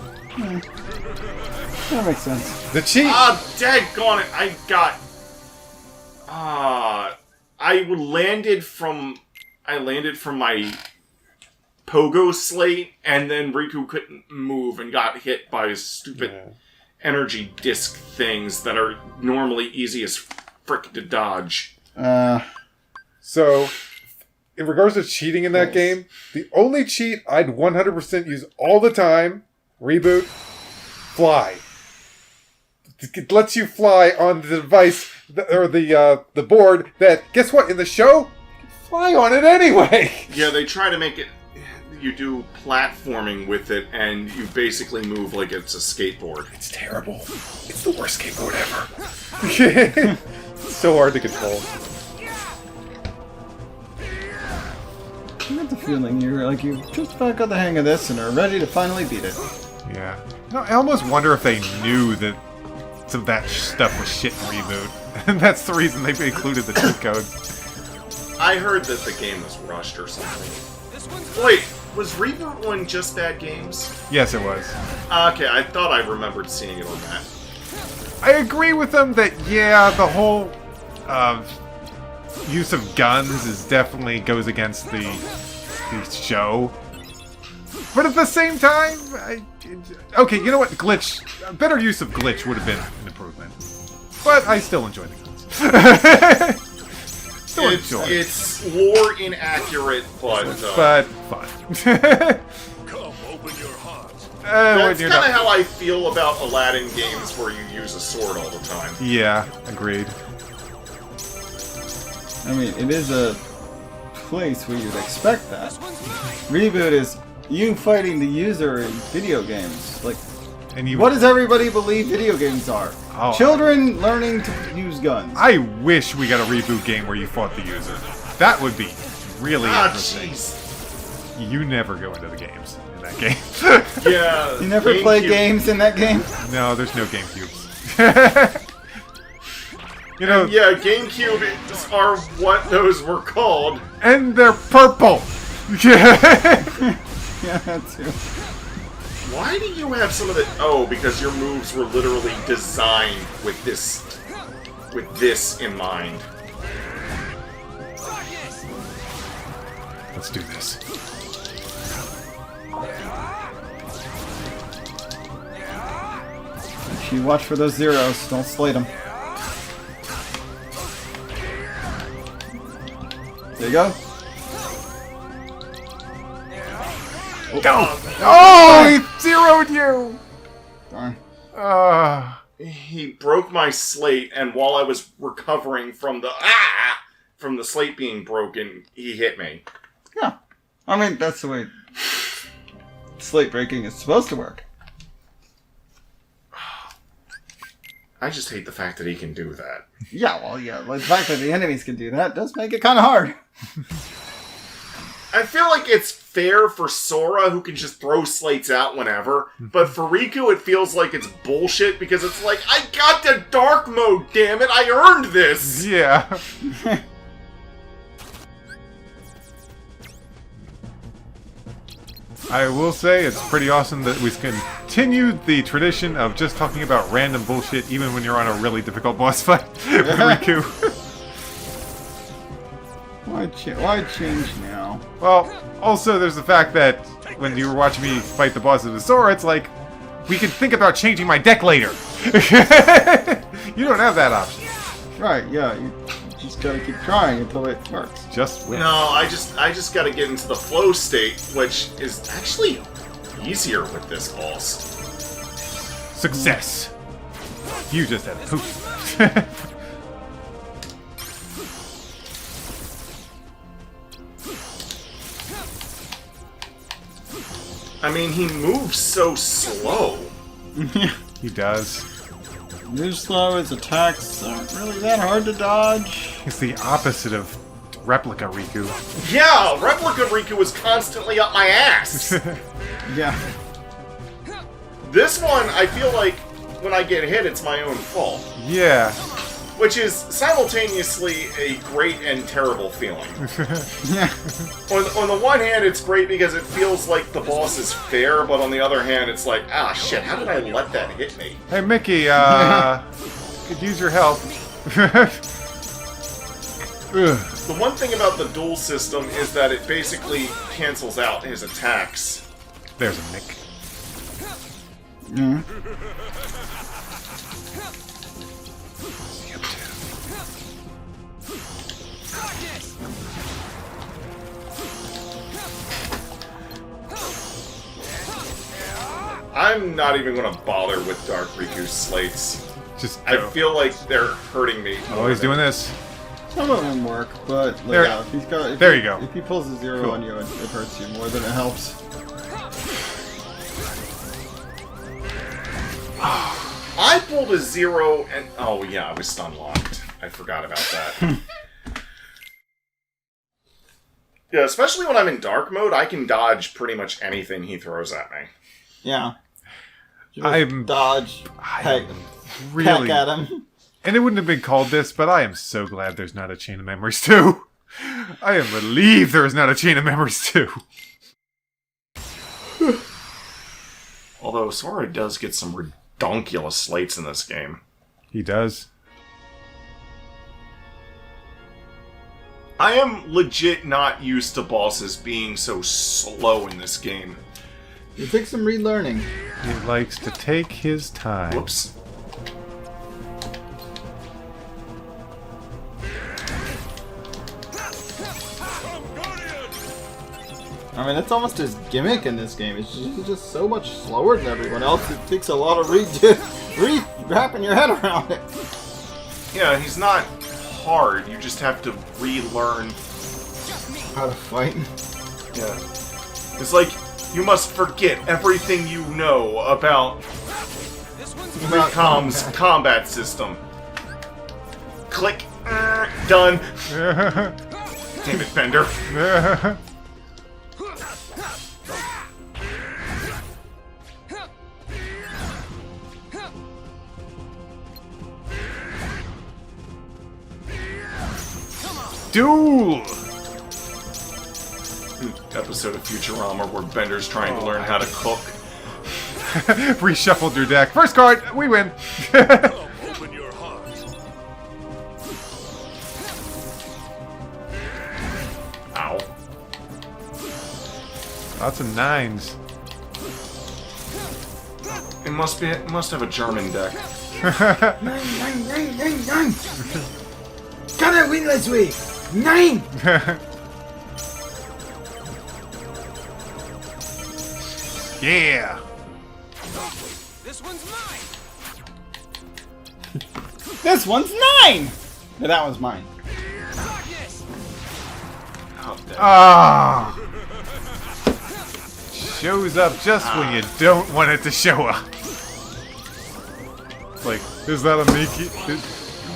That makes sense. The cheat... Ah, daggone it, I landed from my pogo slate, and then Riku couldn't move and got hit by stupid energy disc things that are normally easy as frick to dodge. So, in regards to cheating in that game, the only cheat I'd 100% use all the time, Reboot, fly. It lets you fly on the device, or the board, that, guess what, in the show, you can fly on it anyway! Yeah, they try to make it... You do platforming with it, and you basically move like it's a skateboard. It's terrible. It's the worst skateboard ever. It's so hard to control. I get the feeling you just about got the hang of this and are ready to finally beat it. Yeah. No, I almost wonder if they knew that some of that stuff was shit in Reboot. And that's the reason they included the cheat code. I heard that the game was rushed or something. Wait, was Rebirth one just bad games? Yes, it was. Okay, I thought I remembered seeing it on that. I agree with them that, yeah, the whole use of guns is definitely goes against the show. But at the same time, okay, you know what? Glitch. A better use of glitch would have been an improvement. But I still enjoy the guns. It's lore inaccurate, but fun. Come, open your heart. That's kind of how I feel about Aladdin games where you use a sword all the time. Yeah, agreed. I mean, it is a place where you'd expect that. Reboot is you fighting the user in video games. Like, what does everybody believe video games are? Oh, Children learning to use guns. I wish we got a Reboot game where you fought the user. That would be really interesting. Jeez. You never go into the games in that game. Yeah. You never play games in that game? No, there's no GameCubes. You know, yeah, GameCube are what those were called. And they're purple! Yeah, that too. Why do you have some of the... Oh, because your moves were literally designed with this in mind. Let's do this. You watch for those zeros, don't slate them. There you go. Go! Oh, he zeroed you! Darn. He broke my slate, and while I was recovering from the slate being broken, he hit me. Yeah. I mean, that's the way slate breaking is supposed to work. I just hate the fact that he can do that. Yeah, well, yeah. The fact that the enemies can do that does make it kind of hard. I feel like it's fair for Sora, who can just throw slates out whenever, but for Riku, it feels like it's bullshit because it's like, I got the dark mode, damn it! I earned this! Yeah. I will say it's pretty awesome that we've continued the tradition of just talking about random bullshit even when you're on a really difficult boss fight with Riku. Why change now? Well, also there's the fact that when you were watching me fight the boss of the Sora, it's like, we could think about changing my deck later. You don't have that option. Right, yeah. just gotta keep trying until it works. Just win. No, I just gotta get into the flow state, which is actually easier with this boss. Success. You just had poof. I mean, he moves so slow. He does. Move slow, his attacks aren't really that hard to dodge. It's the opposite of Replica Riku. Yeah, Replica Riku was constantly up my ass. Yeah. This one, I feel like when I get hit, it's my own fault. Yeah. Which is simultaneously a great and terrible feeling. Yeah. On the one hand, it's great because it feels like the boss is fair, but on the other hand, it's like, ah, shit, how did I let that hit me? Hey, Mickey, could use your help. The one thing about the duel system is that it basically cancels out his attacks. There's a Mick. Yeah. I'm not even going to bother with Dark Riku's slates. Just I go. feel like they're hurting me. Oh, he's doing this. Some of them work, but like, There- yeah, if he's got, there you go. If he pulls a zero Cool. on you, it hurts you more than it helps. I pulled a 0 and... Oh, yeah, I was stun locked. I forgot about that. Yeah, especially when I'm in dark mode, I can dodge pretty much anything he throws at me. Yeah. Just I'm- dodge, peck, Really. peck at him. And it wouldn't have been called this, but I am so glad there's not a Chain of Memories 2. I am relieved there is not a Chain of Memories 2. Although Sora does get some redonkulous slates in this game. He does. I am legit not used to bosses being so slow in this game. It takes some relearning. He likes to take his time. Whoops. I mean, that's almost his gimmick in this game. He's just so much slower than everyone else. It takes a lot of wrapping your head around it. Yeah, he's not hard. You just have to relearn. How to fight. Yeah. It's like, you must forget everything you know about Recom's combat system. Click. Done. Damn it, Bender. Duel! Episode of Futurama where Bender's trying to learn how to cook. Reshuffled your deck. First card, we win. Open your heart. Ow. Lots of 9s. It must have a German deck. Nine. Gotta win this week. 9. Yeah. This one's mine. This one's 9. No, that one's mine. Darkness. Oh, damn. Ah. Shows up just when you don't want it to show up. It's like, is that a Mickey?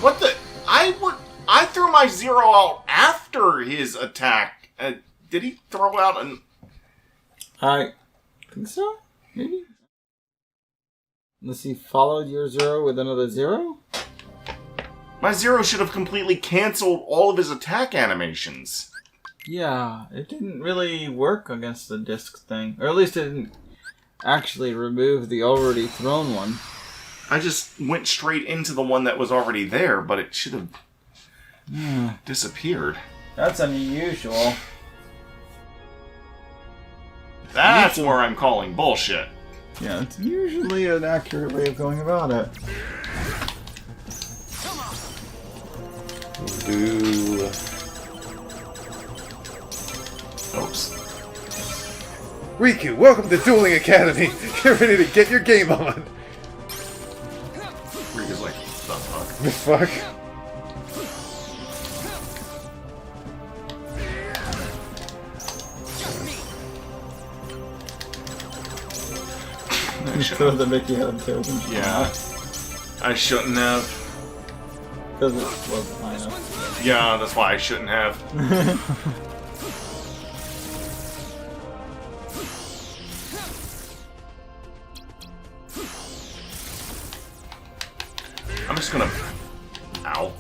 What the? I threw my 0 out after his attack. Did he throw out an... I think so? Maybe? Unless he followed your 0 with another 0? My 0 should have completely canceled all of his attack animations. Yeah, it didn't really work against the disc thing. Or at least it didn't actually remove the already thrown one. I just went straight into the one that was already there, but it should have disappeared. That's unusual. That's where I'm calling bullshit. Yeah, it's usually an accurate way of going about it. Do. Oops. Riku, welcome to Dueling Academy. Get ready to get your game on. Riku's like, the fuck? The fuck? Throw the Mickey head too. Yeah. I shouldn't have. Because it wasn't high enough. Yeah, that's why I shouldn't have. I'm just gonna... Ow.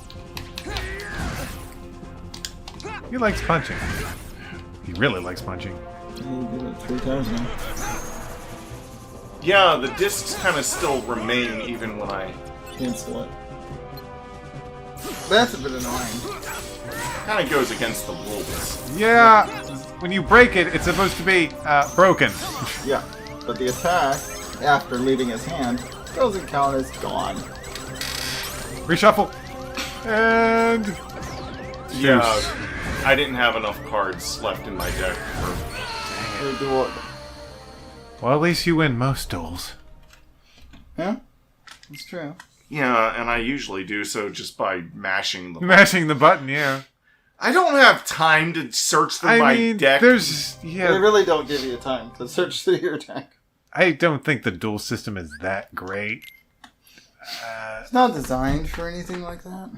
He likes punching. He really likes punching. You did it 3 times now. Yeah, the discs kind of still remain even when I... Cancel it. That's a bit annoying. Kind of goes against the rules. Yeah, when you break it, it's supposed to be broken. Yeah, but the attack, after leaving his hand, doesn't count as gone. Reshuffle. And... Yeah, I didn't have enough cards left in my deck for... Well, at least you win most duels. Yeah, that's true. Yeah, and I usually do so just by mashing the... Mashing the button, yeah. I don't have time to search through my deck. There's... They Yeah, really don't give you time to search through your deck. I don't think the duel system is that great. It's not designed for anything like that.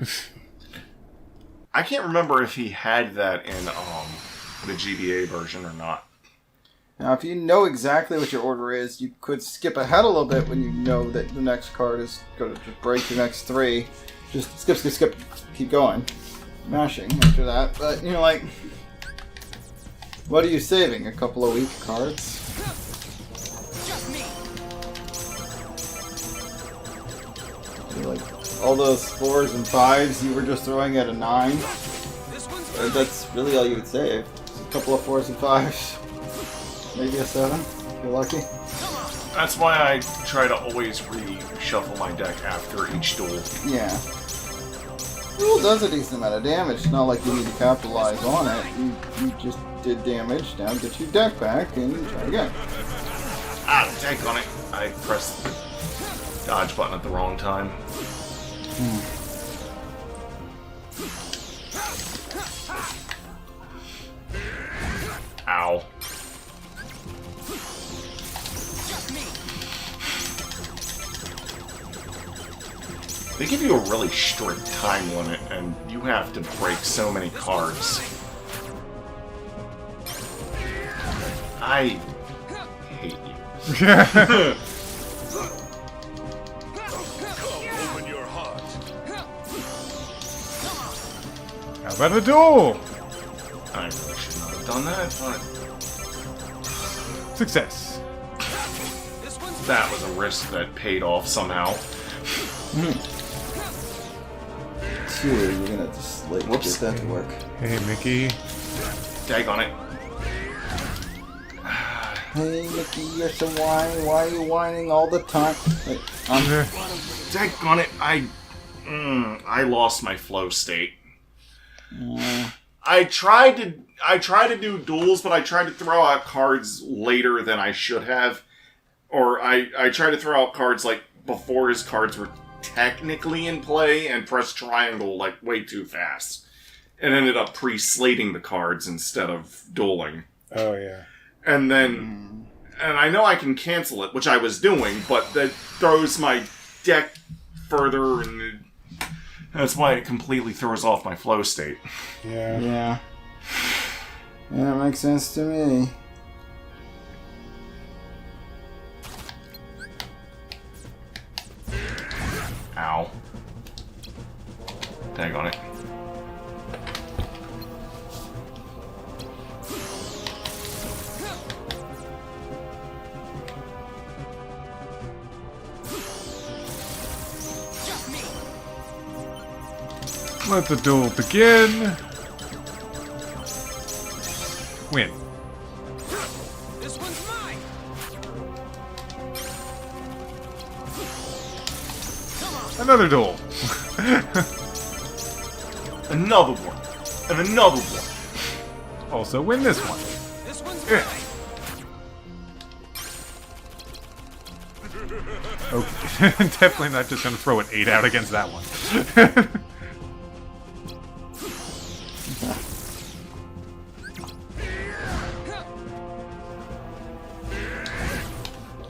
I can't remember if he had that in the GBA version or not. Now, if you know exactly what your order is, you could skip ahead a little bit when you know that the next card is going to just break the next 3. Just skip, skip, skip, keep going. Mashing after that. But, you know, like... What are you saving? A couple of weak cards? Like, all those 4s and 5s you were just throwing at a 9? That's really all you would save. Just a couple of 4s and 5s. Maybe a 7, if you're lucky. That's why I try to always reshuffle my deck after each duel. Yeah. Duel does a decent amount of damage. It's not like you need to capitalize on it. You just did damage. Now get your deck back and try again. Ah, dang on it. I pressed the dodge button at the wrong time. Ow. They give you a really strict time limit, and you have to break so many cards. I hate you. Open your heart. How about a duel? I really should not have done that, but Success. that was a risk that paid off somehow. Two, you're gonna just like get that to work. Hey, Mickey. Dag on it. Hey, Mickey, you're so whiny. Why are you whining all the time? Wait, Dag on it. I lost my flow state. I tried to do duels, but I tried to throw out cards later than I should have. Or I tried to throw out cards like before his cards were technically in play and pressed triangle like way too fast. And ended up pre-slating the cards instead of dueling. Oh, yeah. And then, and I know I can cancel it, which I was doing, but that throws my deck further, and that's why it completely throws off my flow state. Yeah. yeah. Yeah, that makes sense to me. Ow. Tag on it. Let the duel begin. Win. This one's mine. Another duel. Another one. And another one. Also win this one. This one's Yeah. mine. Okay. Definitely not just gonna throw an 8 out against that one.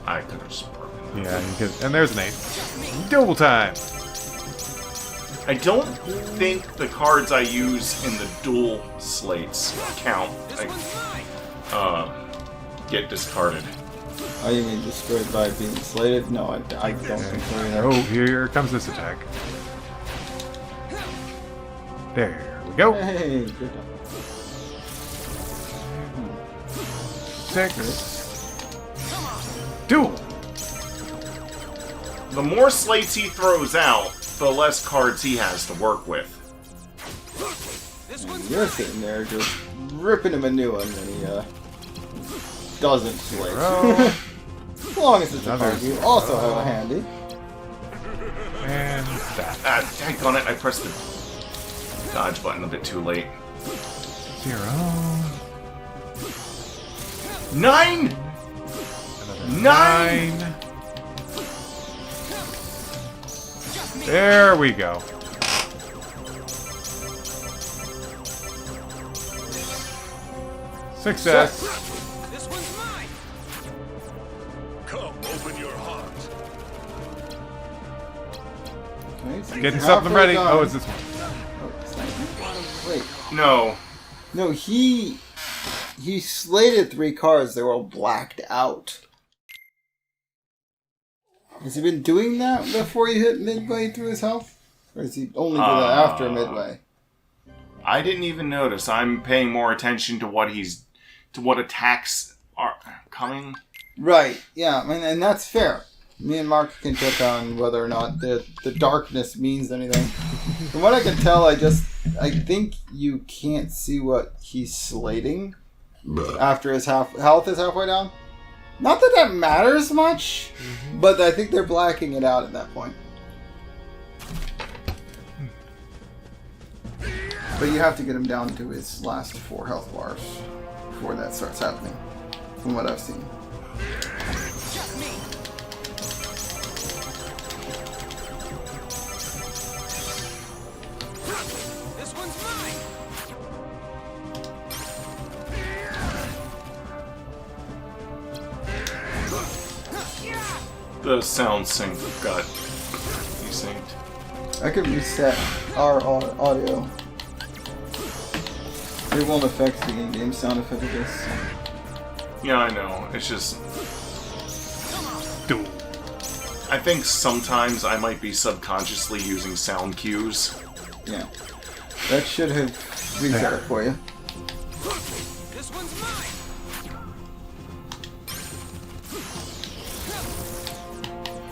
I could have just broken. Yeah, you could, and there's an 8. Double time! I don't think the cards I use in the dual slates count. This one's mine. Get discarded. Oh, you mean destroyed by being slated? No, I don't consider that. Oh, here comes this attack. There we go. Hey, good job. 6. Duel! The more slates he throws out, the less cards he has to work with. This one's You're sitting there just ripping him a new one, and he doesn't slate. Zero. As long as it's a Another card you also have a handy. And that. Daggone it, I pressed the dodge button a bit too late. 0. 9! Another 9! 9. There we go. Success. This one's mine. Come, open your heart. Okay, so Getting he's something halfway ready. done. Oh, it's this one. Oh, it's not- Wait. No. No, he slated 3 cards. They were all blacked out. Has he been doing that before he hit midway through his health? Or does he only do that after midway? I didn't even notice. I'm paying more attention to what attacks are coming. Right, yeah, and that's fair. Me and Mark can check on whether or not the darkness means anything. From what I can tell, I think you can't see what he's slating after his health is halfway down. Not that that matters much, but I think they're blacking it out at that point. But you have to get him down to his last 4 health bars before that starts happening, from what I've seen. Just me. This one's mine. The sound sync got desynced. I can reset our audio. It won't affect the in-game sound effect of this. Yeah, I know. It's just... Duel. I think sometimes I might be subconsciously using sound cues. Yeah. That should have reset it for you. This one's mine.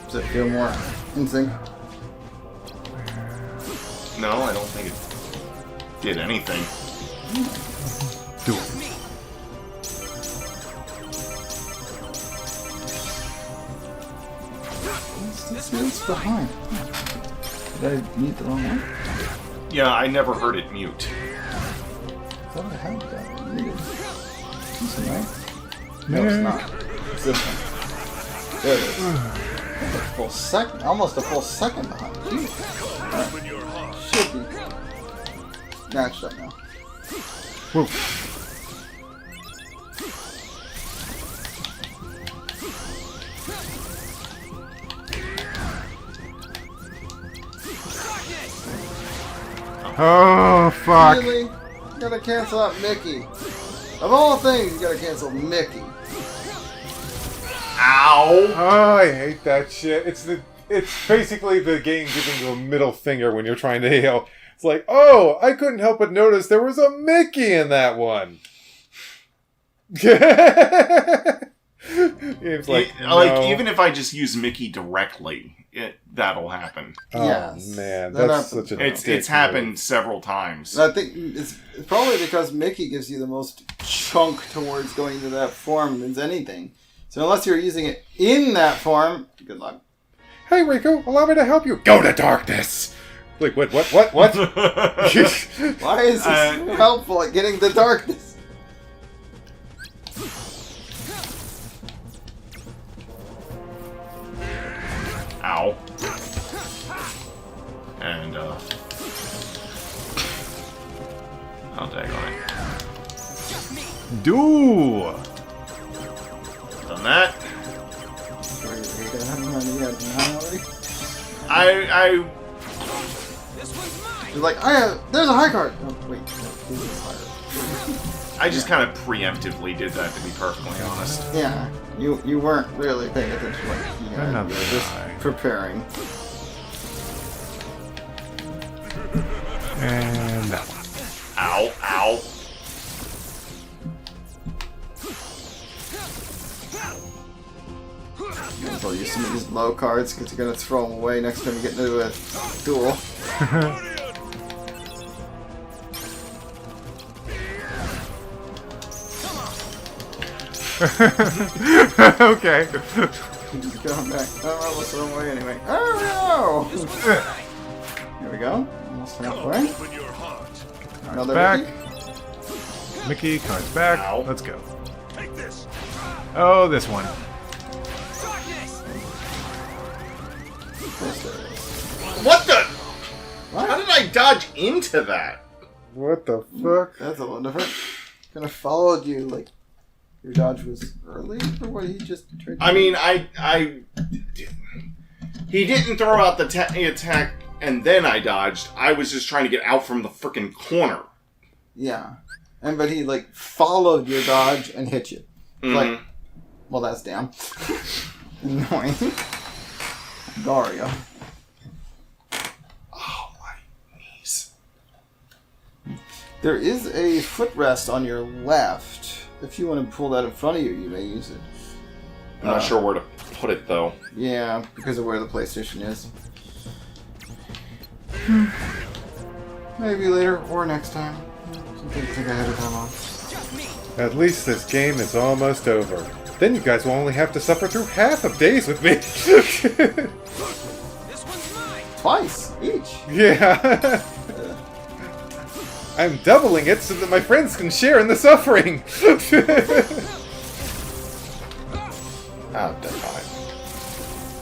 Does it feel more in sync? No, I don't think it did anything. Duel. What's behind? Did I mute the wrong one? Yeah, I never heard it mute. I thought I had that muted. This one, right? No, it's not. It's this one. There it is. That's a full second, almost a full second behind. Jeez. Open your heart. Should be matched up now. Whoa. Oh, fuck. Really? You gotta cancel out Mickey. Of all things, you gotta cancel Mickey. Ow! Oh, I hate that shit. It's basically the game giving you a middle finger when you're trying to heal. It's like, oh, I couldn't help but notice there was a Mickey in that one. It's like, no. Even if I just use Mickey directly, that'll happen. Oh, Yes. man, That that's happens. such a It's dick happened move. several times. And I think it's probably because Mickey gives you the most chunk towards going to that form than anything. So unless you're using it in that form, good luck. Hey, Riku, allow me to help you. Go to darkness! Like, what? Why is this helpful at getting the darkness? Ow. And, I'll tag on it. Do! Done that. He's like, there's a high card! Oh, wait. I just kind of preemptively did that, to be perfectly honest. Yeah, you weren't really paying attention to what he had. You were just preparing. And that one. Ow, ow. So use some of these low cards because you're gonna throw them away next time you get into a duel. Okay. Just going back. Oh, let's throw them away anyway. Oh no! Here we go. Almost halfway. Another back. Mickey. Mickey, cards back. Ow. Let's go. Oh, this one. What the? What? How did I dodge into that? What the fuck? That's a little different. Kind of followed you, like your dodge was early, or what he just tried to I mean, he didn't throw out the attack and then I dodged. I was just trying to get out from the frickin' corner. Yeah. But he, like, followed your dodge and hit you. Like, well, that's damn. Annoying. Dario. Oh, my knees. There is a footrest on your left. If you want to pull that in front of you, you may use it. I'm not sure where to put it, though. Yeah, because of where the PlayStation is. Maybe later or next time. Something to think ahead of time on. At least this game is almost over. Then you guys will only have to suffer through half of days with me. Twice each. Yeah. I'm doubling it so that my friends can share in the suffering. Oh, dead fine.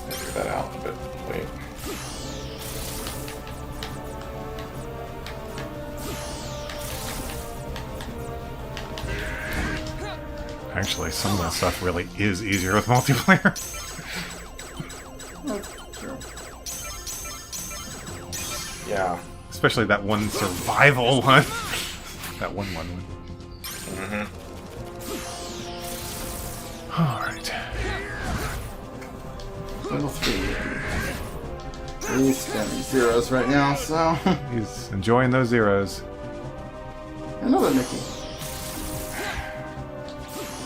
I figured that out a bit. Wait. Actually, some of that stuff really is easier with multiplayer. That's true. Yeah. Especially that one survival one. That one. Mm-hmm. Alright. Level 3. He's spending zeros right now, so... He's enjoying those zeros. Another Mickey.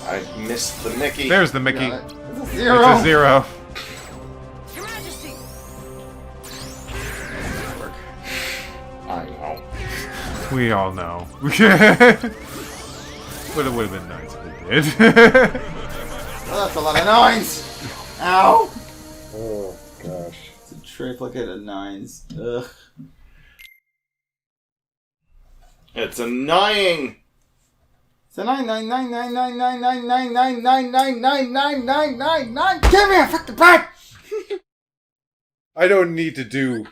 I missed the Mickey. There's the Mickey. Got it. It's a zero. It's a zero. I know. We all know. But it would have been nice if we did. Oh, that's a lot of nines. Ow. Oh, gosh. It's a triplicate of nines. Ugh. It's annoying. It's a 99999999999999999. Give me a fucking break. I don't need to do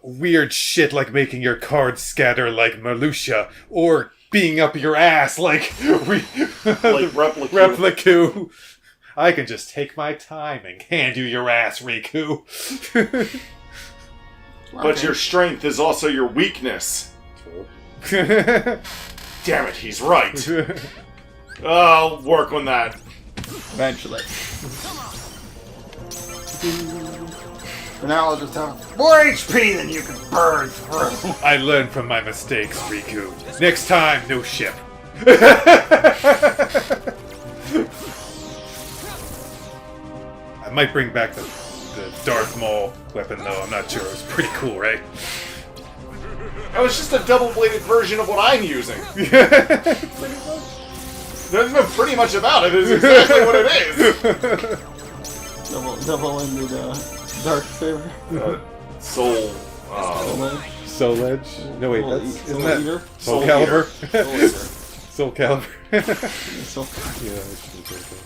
weird shit like making your cards scatter like Marluxia, or being up your ass like Repliku. I can just take my time and hand you your ass, Riku. But your strength is also your weakness. Damn it, he's right. I'll work on that. Eventually. For now, I'll just have more HP than you can burn through. I learned from my mistakes, Riku. Next time, no ship. I might bring back the Darth Maul weapon, though. I'm not sure. It was pretty cool, right? That was just a double-bladed version of what I'm using. There's no pretty much about it. It's exactly what it is. Double-ended dark saber. Soul Soul Edge? No, wait, that's... Isn't that... Eater? Soul Soul Calibur? Eater. Soul Calibur. Soul. Yeah, that should be okay.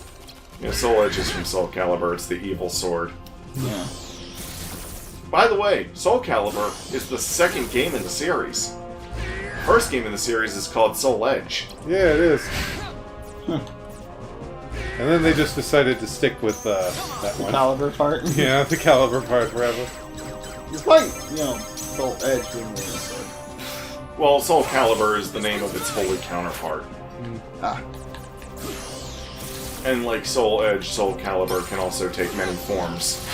Yeah, Soul Edge is from Soul Calibur. It's the evil sword. Yeah. By the way, Soul Calibur is the second game in the series. First game in the series is called Soul Edge. Yeah, it is. And then they just decided to stick with that one. Caliber part. Yeah, the Calibur part forever. Despite, Soul Edge being the sword. Well, Soul Calibur is the name of its holy counterpart. Ah. And like Soul Edge, Soul Calibur can also take many forms.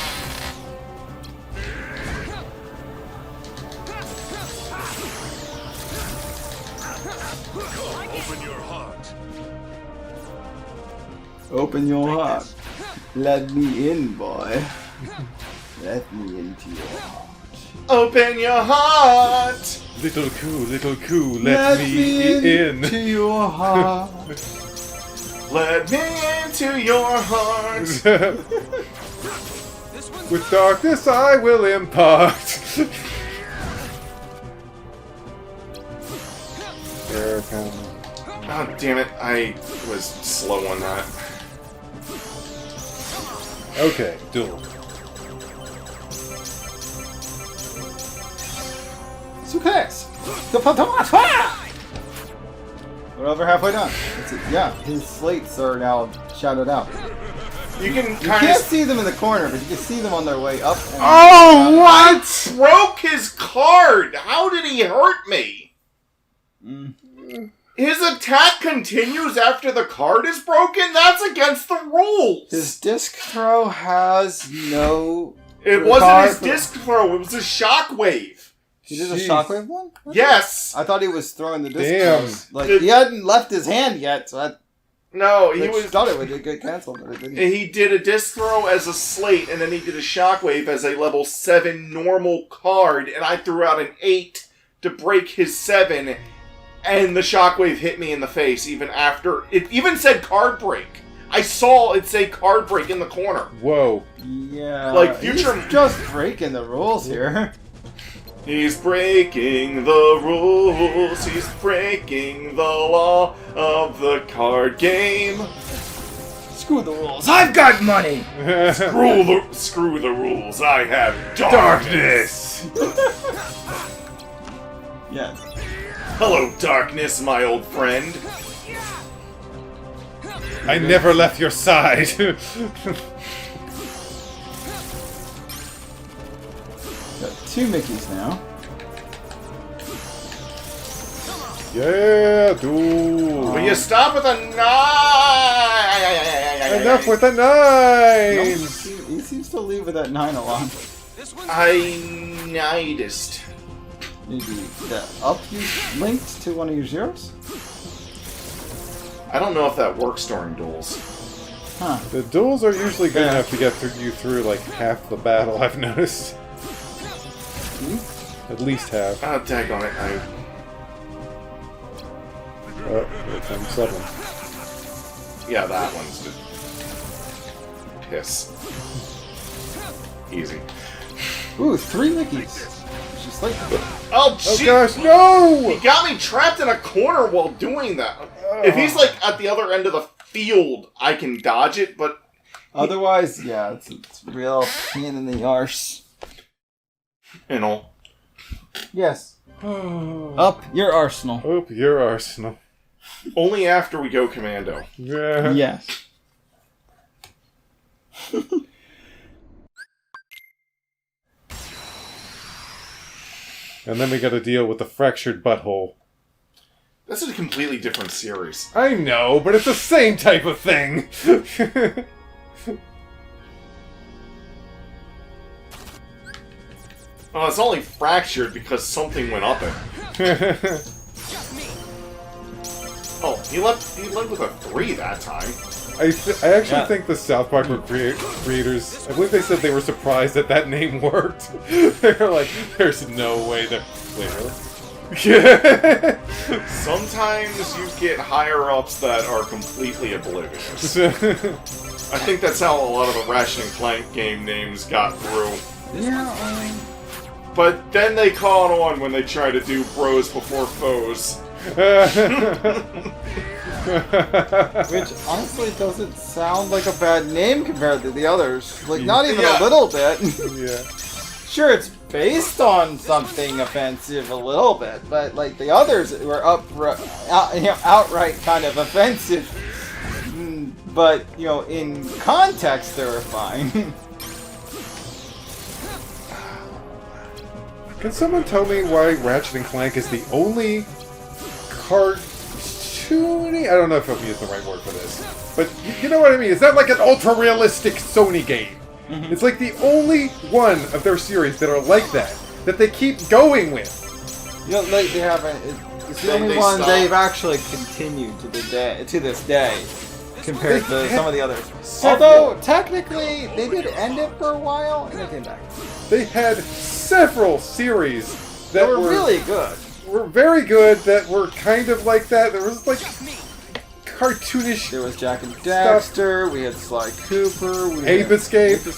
Open your heart. Open your heart. Let me in, boy. Let me into your heart. Open your heart! Little coup, let me in. into your heart. Let me into your heart! With darkness I will impart. There, kind of. Oh, damn it. I was slow on that. Okay, duel. Success! We're over halfway done. Yeah, his slates are now shadowed out. You can You kind can't of... see them in the corner, but you can see them on their way up. And Oh, what? Broke his card! How did he hurt me? His attack continues after the card is broken? That's against the rules! His disc throw has no... It wasn't card his for- disc throw, it was a shockwave. He did a Jeez. shockwave one? Yes! I thought he was throwing the disc Damn. throws. Like, he hadn't left his hand yet, so I No, he thought it would get canceled, but it didn't. He did a disc throw as a slate, and then he did a shockwave as a level 7 normal card, and I threw out an 8 to break his 7, and the shockwave hit me in the face even after... It even said card break. I saw it say card break in the corner. Whoa. Yeah, Like, future- he's just breaking the rules here. He's breaking the rules, he's breaking the law of the card game. Screw the rules. I've got money. Screw the rules, I have darkness! Yes. Hello, darkness, my old friend. I never left your side. Got 2 Mickeys now. Yeah, duel. Will you stop with a 9? Enough with the No, nines. he seems to leave with that 9 a lot. I noticed. Maybe the up you linked to one of your zeros? I don't know if that works during duels. Huh. The duels are usually good enough to get you through like half the battle, I've noticed. At least half. Ah, daggone it. Oh, times 7. Yeah, that one's just... piss. Easy. Ooh, 3 Mickeys. Just like Oh, Oh shit! gosh, no! He got me trapped in a corner while doing that. If he's, like, at the other end of the field, I can dodge it, but... otherwise, yeah, it's real pain in the arse. You know. Yes. Up your arsenal. Oh, your arsenal. Only after we go commando. Yeah. Yes. And then we gotta deal with the fractured butthole. This is a completely different series. I know, but it's the same type of thing! Well, it's only fractured because something went up it. Oh, he left with a 3 that time. I actually think the South Park creators, I believe they said they were surprised that that name worked. They were like, there's no way that... Wait, really? Sometimes you get higher-ups that are completely oblivious. I think that's how a lot of the Ratchet and Clank game names got through. Yeah, But then they caught on when they try to do bros before foes. Which honestly doesn't sound like a bad name compared to the others. Like, not even a little bit. Yeah. Sure, it's based on something offensive a little bit, but like the others were outright kind of offensive. But, in context, they were fine. Can someone tell me why Ratchet and Clank is the only cartoony? I don't know if I've used the right word for this, but you know what I mean. Is that like an ultra-realistic Sony game? Mm-hmm. It's like the only one of their series that are like that they keep going with. Like they haven't. It's the only one they've actually continued to this day, compared to some of the others. Although technically they did end it for a while and they came back. They had several series that were really good. Were very good. That were kind of like that. There was like cartoonish. There was Jack and Daxter. Stuff. We had Sly Cooper. We Ape Escape. Like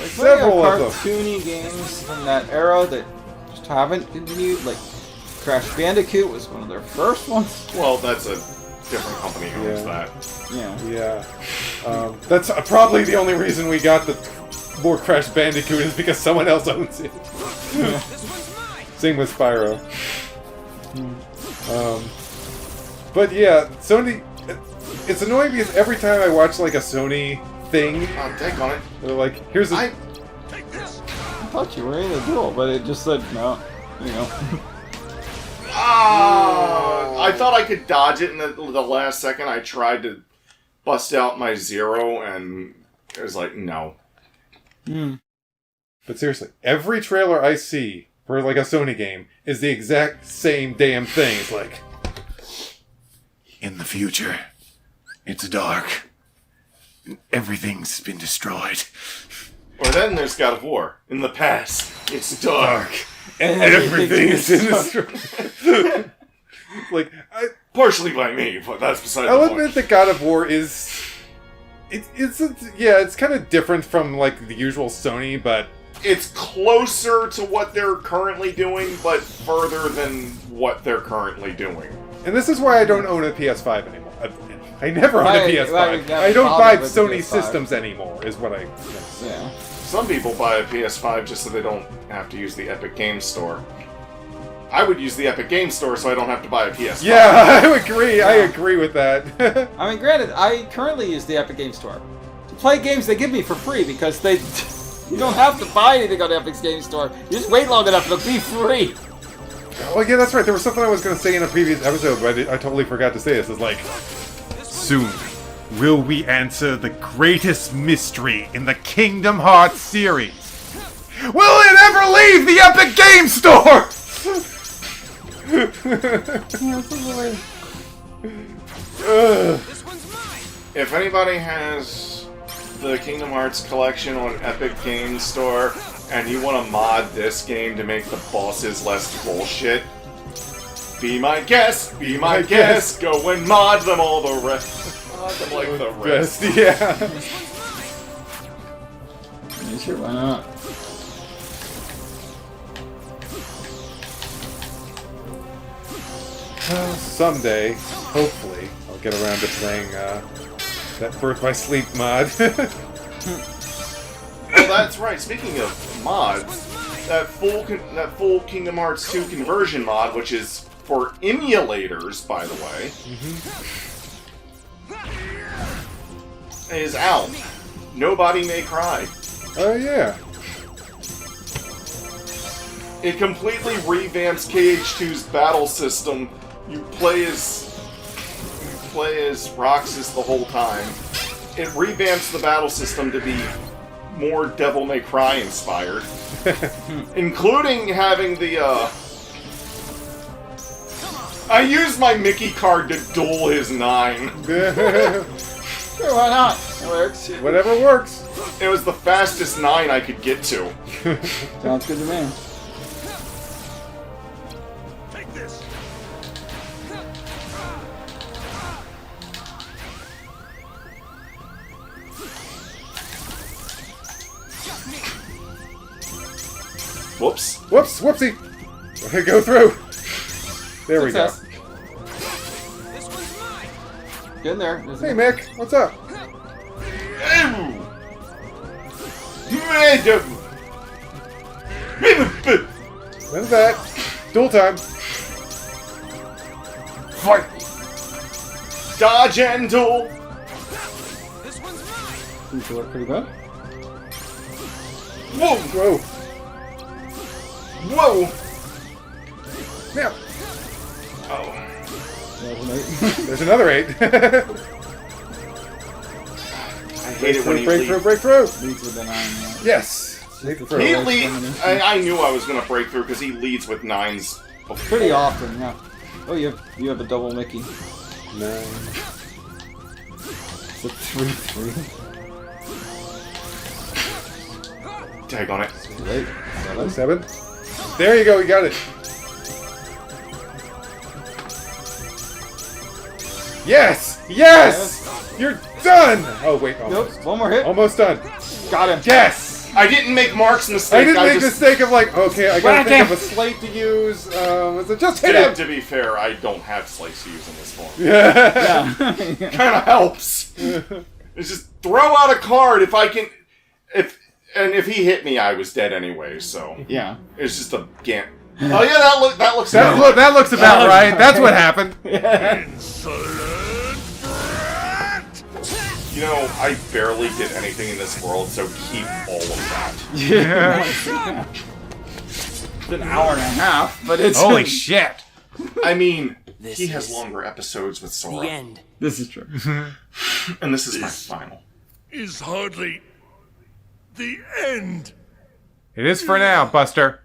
several of them. Cartoony games from that era that just haven't continued. Like Crash Bandicoot was one of their first ones. Well, that's a different company who owns that. Yeah. That's probably the only reason we got the more Crash Bandicoot is because someone else owns it. Same with Spyro. But yeah, Sony. It's annoying because every time I watch like a Sony thing, take on it. They're like, "Here's a." I thought you were in the duel, but it just said no. I thought I could dodge it in the last second. I tried to bust out my Zero, and it was like, no. But seriously, every trailer I see for like a Sony game is the exact same damn thing. It's like, in the future, it's dark. Everything's been destroyed. Or then there's God of War. In the past, it's dark. And everything is destroyed. Like, partially by me, but that's beside the point. I'll admit that God of War is... It's kind of different from, like, the usual Sony, but... It's closer to what they're currently doing, but further than what they're currently doing. And this is why I don't own a PS5 anymore. I never own a PS5. I don't buy Sony systems anymore, is what I... Yeah. Some people buy a PS5 just so they don't have to use the Epic Games Store. I would use the Epic Games Store so I don't have to buy a PS5. Yeah, I agree. Yeah. I agree with that. I mean, granted, I currently use the Epic Games Store to play games they give me for free because you don't have to buy anything on the Epic Games Store. You just wait long enough, it'll be free. Oh yeah, that's right. There was something I was going to say in a previous episode, but I totally forgot to say this. It's like, soon will we answer the greatest mystery in the Kingdom Hearts series? Will it ever leave the Epic Game Store? If anybody has the Kingdom Hearts collection on Epic Games Store and you want to mod this game to make the bosses less bullshit, be my guest, go and mod them all the rest. Mod them like the rest. Yeah. Sure, why not? Someday, hopefully, I'll get around to playing that Birth by Sleep mod. Well, that's right. Speaking of mods, that full Kingdom Hearts 2 conversion mod, which is for emulators, by the way, is out. Nobody May Cry. Oh yeah. It completely revamps KH2's battle system. You play as Roxas the whole time. It revamps the battle system to be more Devil May Cry inspired, including having the. I used my Mickey card to duel his 9. Sure, why not? It works. Whatever works. It was the fastest 9 I could get to. Sounds good to me. Whoops. Whoops, whoopsie. Okay, go through. There we go. Success. This one's mine. Get in there. There's a- Hey, Mick, what's up? When's that? Duel time. Fight! Dodge and duel! This one's mine. Seems to work pretty well. Whoa! Whoa. Whoa! Now, Oh. There's an 8. there's another 8. I hate it when he breakthrough, leaves. breakthrough. Leads with the 9. Yeah. Yes. Breakthrough. He Right, leads. coming in. I knew I was gonna break through because he leads with 9s. Before. Pretty often, yeah. Oh, you have a double Mickey. 9. It's a 3-3. Tag on it. Too late. 7. There you go, you got it. Yes! Yes! You're done! Oh, wait, almost. Nope. One more hit. Almost done. Got him. Yes! I didn't make Mark's mistake. I didn't make the just, mistake of like, okay, I gotta Whack think him. of a slate to use. Was it just hit him? To be fair, I don't have slice to use in this form. Yeah. Yeah. Kind of helps. It's just throw out a card if I can. If he hit me, I was dead anyway. So Yeah. it's just a gant. Oh yeah, that looks. That, look, that looks about right. That's what happened. You know, I barely did anything in this world, so keep all of that. Yeah. It's an hour and a half, but it's Holy shit. I mean, This he has is longer episodes with Sora, the end. This is true. and this is my final. Is hardly the end. It is for now, Buster.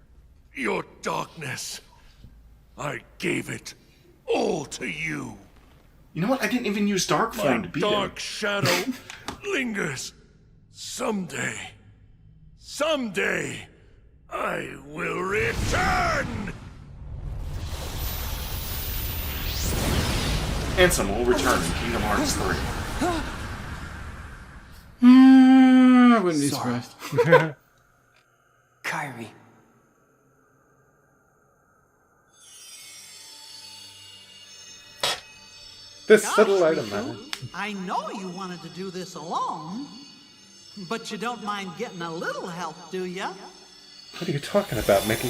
Your darkness. I gave it all to you. You know what? I didn't even use Dark My Form to beat him. dark shadow lingers. Someday, I will return. Ansem will return in Kingdom Hearts 3. I wouldn't be surprised. Kyrie. This Gosh, little item, Riku, man. I know you wanted to do this alone, but you don't mind getting a little help, do ya? What are you talking about, Mickey?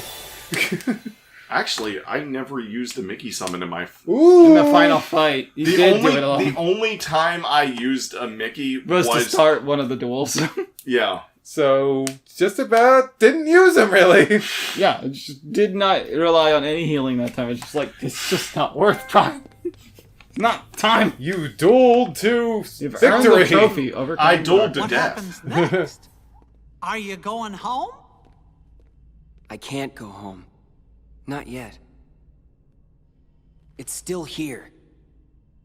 Actually, I never used the Mickey summon in my. Ooh. In the final fight, you did do it The alone. only time I used a Mickey Was to start one of the duels. Yeah. So, just about didn't use him, really. Yeah, it just did not rely on any healing that time. It's just like, it's just not worth time. It's not time. You dueled to You've earned the victory. trophy. Overcome I dueled to What death. happens next? Are you going home? I can't go home. Not yet. It's still here.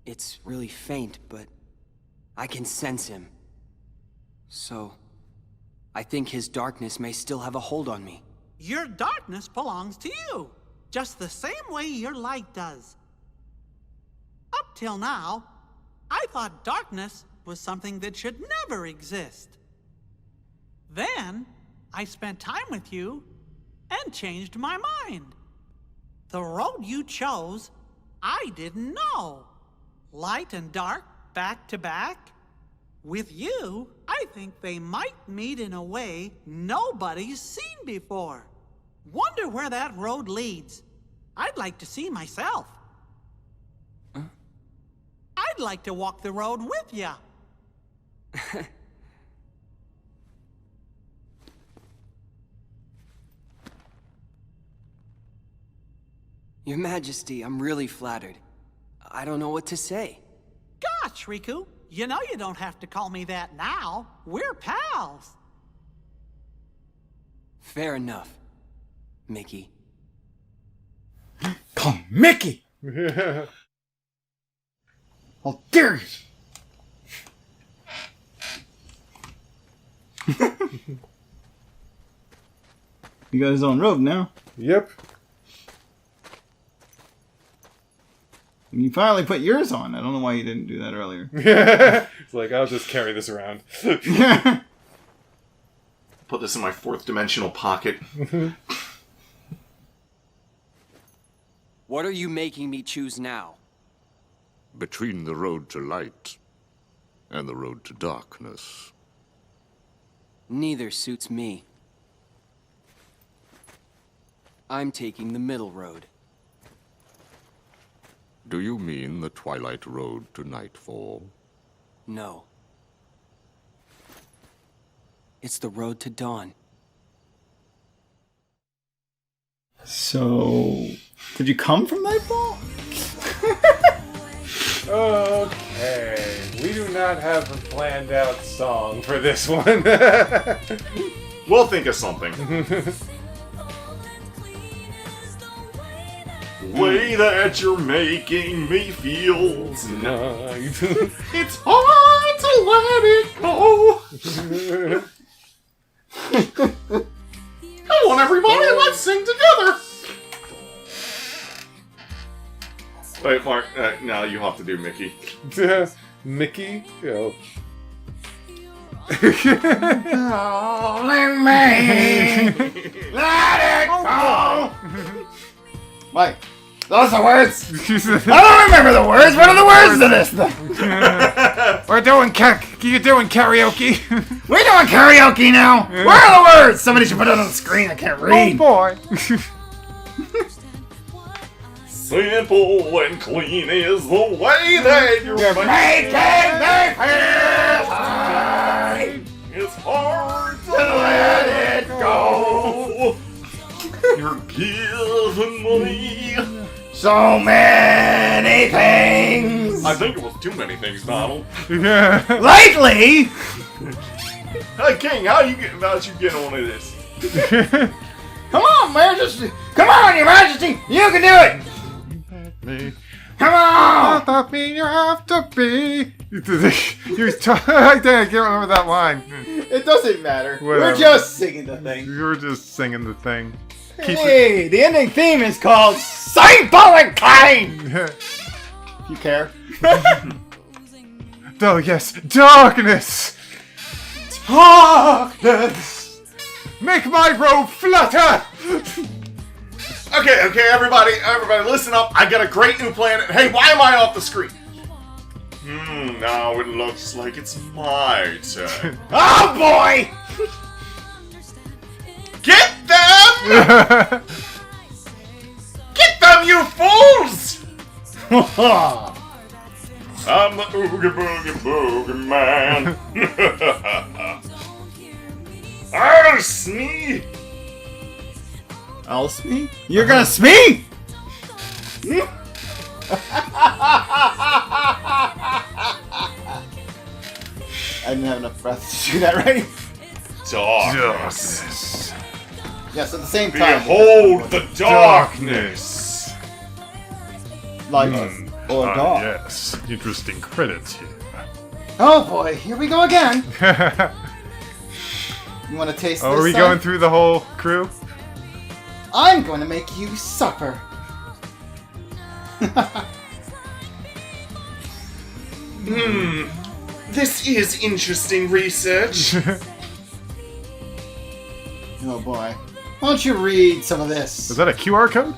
It's really faint, but I can sense him. So, I think his darkness may still have a hold on me. Your darkness belongs to you, just the same way your light does. Up till now, I thought darkness was something that should never exist. Then, I spent time with you and changed my mind. The road you chose, I didn't know. Light and dark, back to back. With you, I think they might meet in a way nobody's seen before. Wonder where that road leads. I'd like to see myself. I'd like to walk the road with ya. Your Majesty, I'm really flattered. I don't know what to say. Gosh, Riku, you know you don't have to call me that now. We're pals. Fair enough, Mickey. Call Mickey! How dare you! You got his own robe now. Yep. And you finally put yours on. I don't know why you didn't do that earlier. It's like, I'll just carry this around. Put this in my fourth dimensional pocket. What are you making me choose now? Between the road to light and the road to darkness. Neither suits me. I'm taking the middle road. Do you mean the twilight road to nightfall? No. It's the road to dawn. So, did you come from Nightfall? Okay, we do not have a planned out song for this one. We'll think of something. The way that you're making me feel tonight. It's hard to let it go. Come on, everybody, let's sing together. Wait, Mark, now you have to do Mickey. Mickey? Yo. Calling me, let it go. Mike, those are the words. I don't remember the words. What are the words to this thing? We're doing you're doing karaoke. We're doing karaoke now. Where are the words? Somebody should put it on the screen. I can't read. Oh boy. Simple and clean is the way that you're making me feel. It's hard to let it go. You're giving me So many things. I think it was too many things, Donald. Lately. Hey, King, how you get on to this? Come on, Majesty. Come on, Your Majesty. You can do it. Come on. Stop me, you have to be. I can't remember that line. It doesn't matter. Whatever. We're just singing the thing. You were just singing the thing. Hey, the ending theme is called Simple and Clean. You care? Oh yes, darkness. Darkness. Make my robe flutter. Okay, everybody, listen up. I got a great new plan. Hey, why am I off the screen? Now it looks like it's my turn. Oh boy! Get them! Get them, you fools! I'm the Oogie Boogie Boogie Man. I'll sneeze. I'll smee? You're gonna smee? I didn't have enough breath to do that right. Darkness. Yes, at the same time. Behold the darkness. Like or a dog. Yes, interesting credits here. Oh boy, here we go again. You want to taste this? Are we son? going through the whole crew? I'm going to make you suffer. This is interesting research. Oh boy. Why don't you read some of this? Is that a QR code?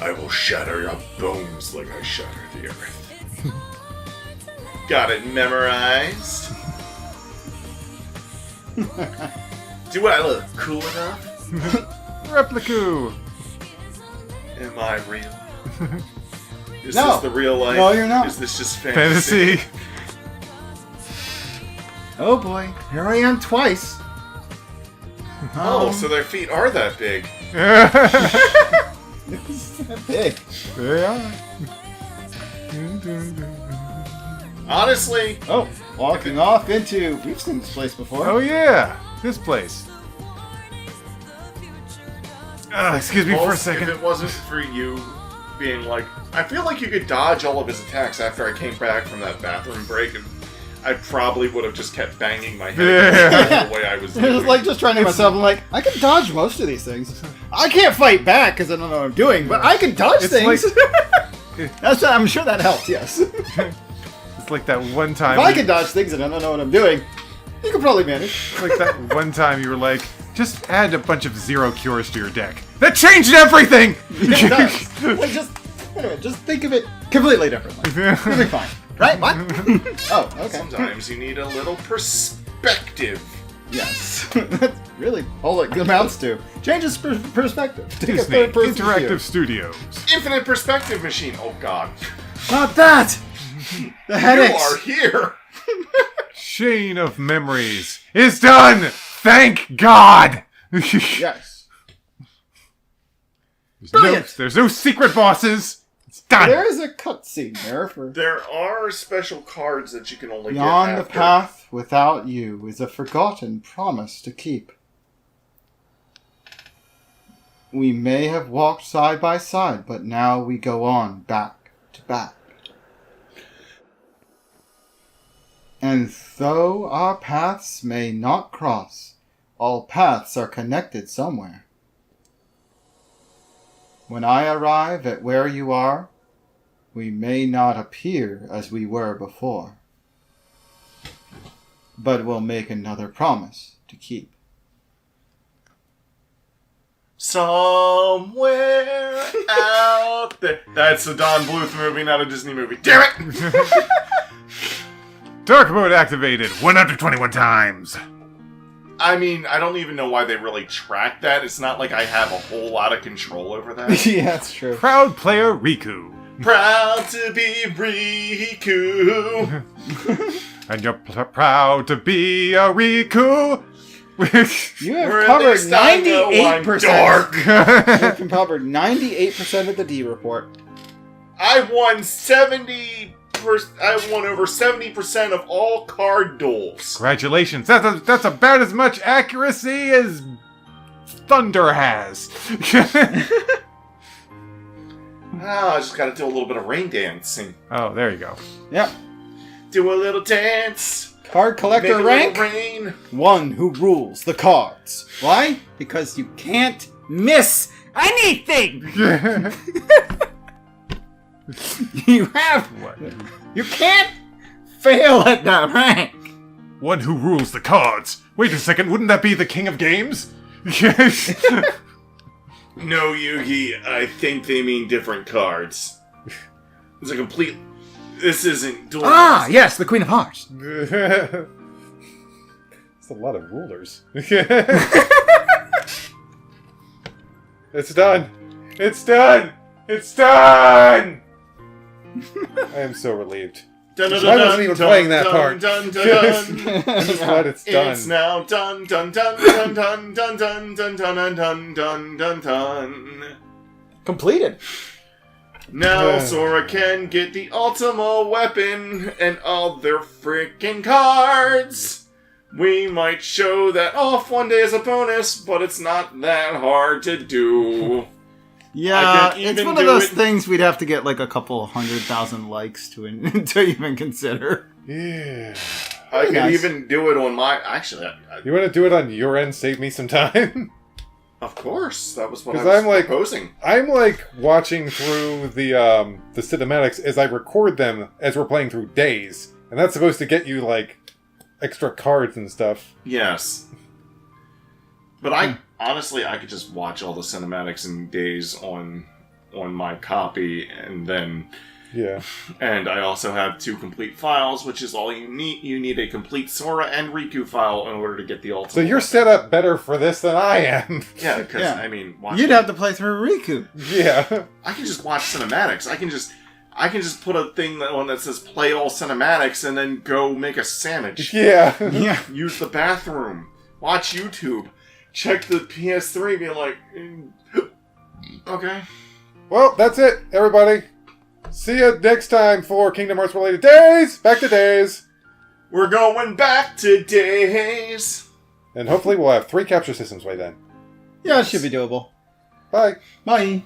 I will shatter your bones like I shatter the earth. Got it memorized? Do I look cool enough? Repliku. Am I real? Is No. this the real life? No, you're not. Is this just fantasy? Fantasy. Oh boy, here I am twice. Oh, so their feet are that big. Big. They are. Honestly, Oh, walking off into... We've seen this place before. Oh yeah, this place. Excuse me for a Pulse, second. if it wasn't for you being like, I feel like you could dodge all of his attacks after I came back from that bathroom break, and I probably would have just kept banging my head Yeah. the way I was It was doing. like just trying to myself. I'm like, I can dodge most of these things. I can't fight back because I don't know what I'm doing, but I can dodge It's things. like- That's I'm sure that helps. Yes. If It's like that one time. I can dodge things and I don't know what I'm doing, you can probably manage. It's like that one time you were like, Just add a bunch of zero cures to your deck. That changed everything! It does. Wait, wait a minute, just think of it completely differently. You'll be fine. Right? What? Oh, okay. Sometimes you need a little perspective. Yes. That's really all it amounts to. Changes perspective. Take a Disney third-person Interactive view. Studios. Infinite perspective machine. Oh God. Not that! The You headaches! are here. Chain of Memories is done! Thank God! Yes. There's no secret bosses! It's done! There is a cutscene there for... There are special cards that you can only Beyond get the after. path without you is a forgotten promise to keep. We may have walked side by side, but now we go on back to back. And though our paths may not cross, all paths are connected somewhere. When I arrive at where you are, we may not appear as we were before, but we'll make another promise to keep. Somewhere out there. That's a Don Bluth movie, not a Disney movie. Damn it! Dark mode activated 121 times. I mean, I don't even know why they really track that. It's not like I have a whole lot of control over that. Yeah, that's true. Proud player Riku. Proud to be Riku. And you're proud to be a Riku. You have Where covered next time, though, I'm 98%. dark. You have covered 98% of the D report. I won 70. I won over 70% of all card duels. Congratulations. That's about as much accuracy as Thunder has. I just gotta do a little bit of rain dancing. Oh, there you go. Yep. Do a little dance. Card Make collector a rank? little rain. One who rules the cards. Why? Because you can't miss anything! You have... You can't fail at that rank! One who rules the cards. Wait a second, wouldn't that be the king of games? No, Yugi, I think they mean different cards. It's a complete... This isn't duel. Ah, yes, the Queen of Hearts. It's a lot of rulers. It's done. It's done. It's done. I am so relieved. I wasn't even playing that part. I'm just glad it's done. It's now done, done, done, done, done, done, done, done, done, done, done, done, done. Completed. Now Sora can get the Ultima weapon and all their freaking cards. We might show that off one day as a bonus, but it's not that hard to do. Yeah, can it's even one of do those it- things we'd have to get like a couple 100,000 likes to even consider. Yeah. I could nice. even do it on my... Actually, You want to do it on your end? Save me some time. of course, that was what I 'Cause was I'm like- proposing. I'm like watching through the cinematics as I record them as we're playing through days, and that's supposed to get you like extra cards and stuff. Yes. But honestly, I could just watch all the cinematics in days on my copy, and then... Yeah. And I also have 2 complete files, which is all you need. You need a complete Sora and Riku file in order to get the ultimate. So you're set up better for this than I am. Yeah, because, Yeah. I mean... You'd have to play through Riku. Yeah. I can just watch cinematics. I can just put a thing on that says play all cinematics and then go make a sandwich. Yeah. Yeah. Use the bathroom. Watch YouTube. Check the PS3 being like... okay. Well, that's it, everybody. See you next time for Kingdom Hearts related days. Back to days. We're going back to days. And hopefully we'll have 3 capture systems by then. Yeah, it should be doable. Bye. Bye.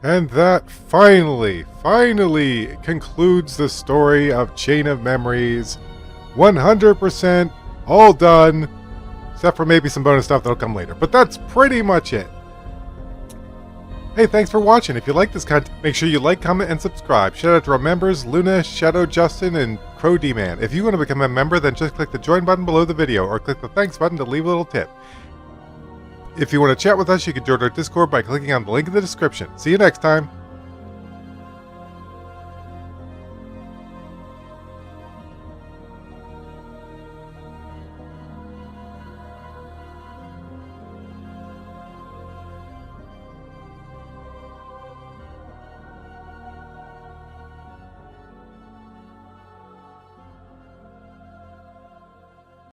And that finally concludes the story of Chain of Memories. 100% all done. Except for maybe some bonus stuff that'll come later. But that's pretty much it. Hey, thanks for watching. If you like this content, make sure you like, comment, and subscribe. Shout out to our members, Luna, Shadow Justin, and Crow D-Man. If you want to become a member, then just click the join button below the video, or click the thanks button to leave a little tip. If you want to chat with us, you can join our Discord by clicking on the link in the description. See you next time.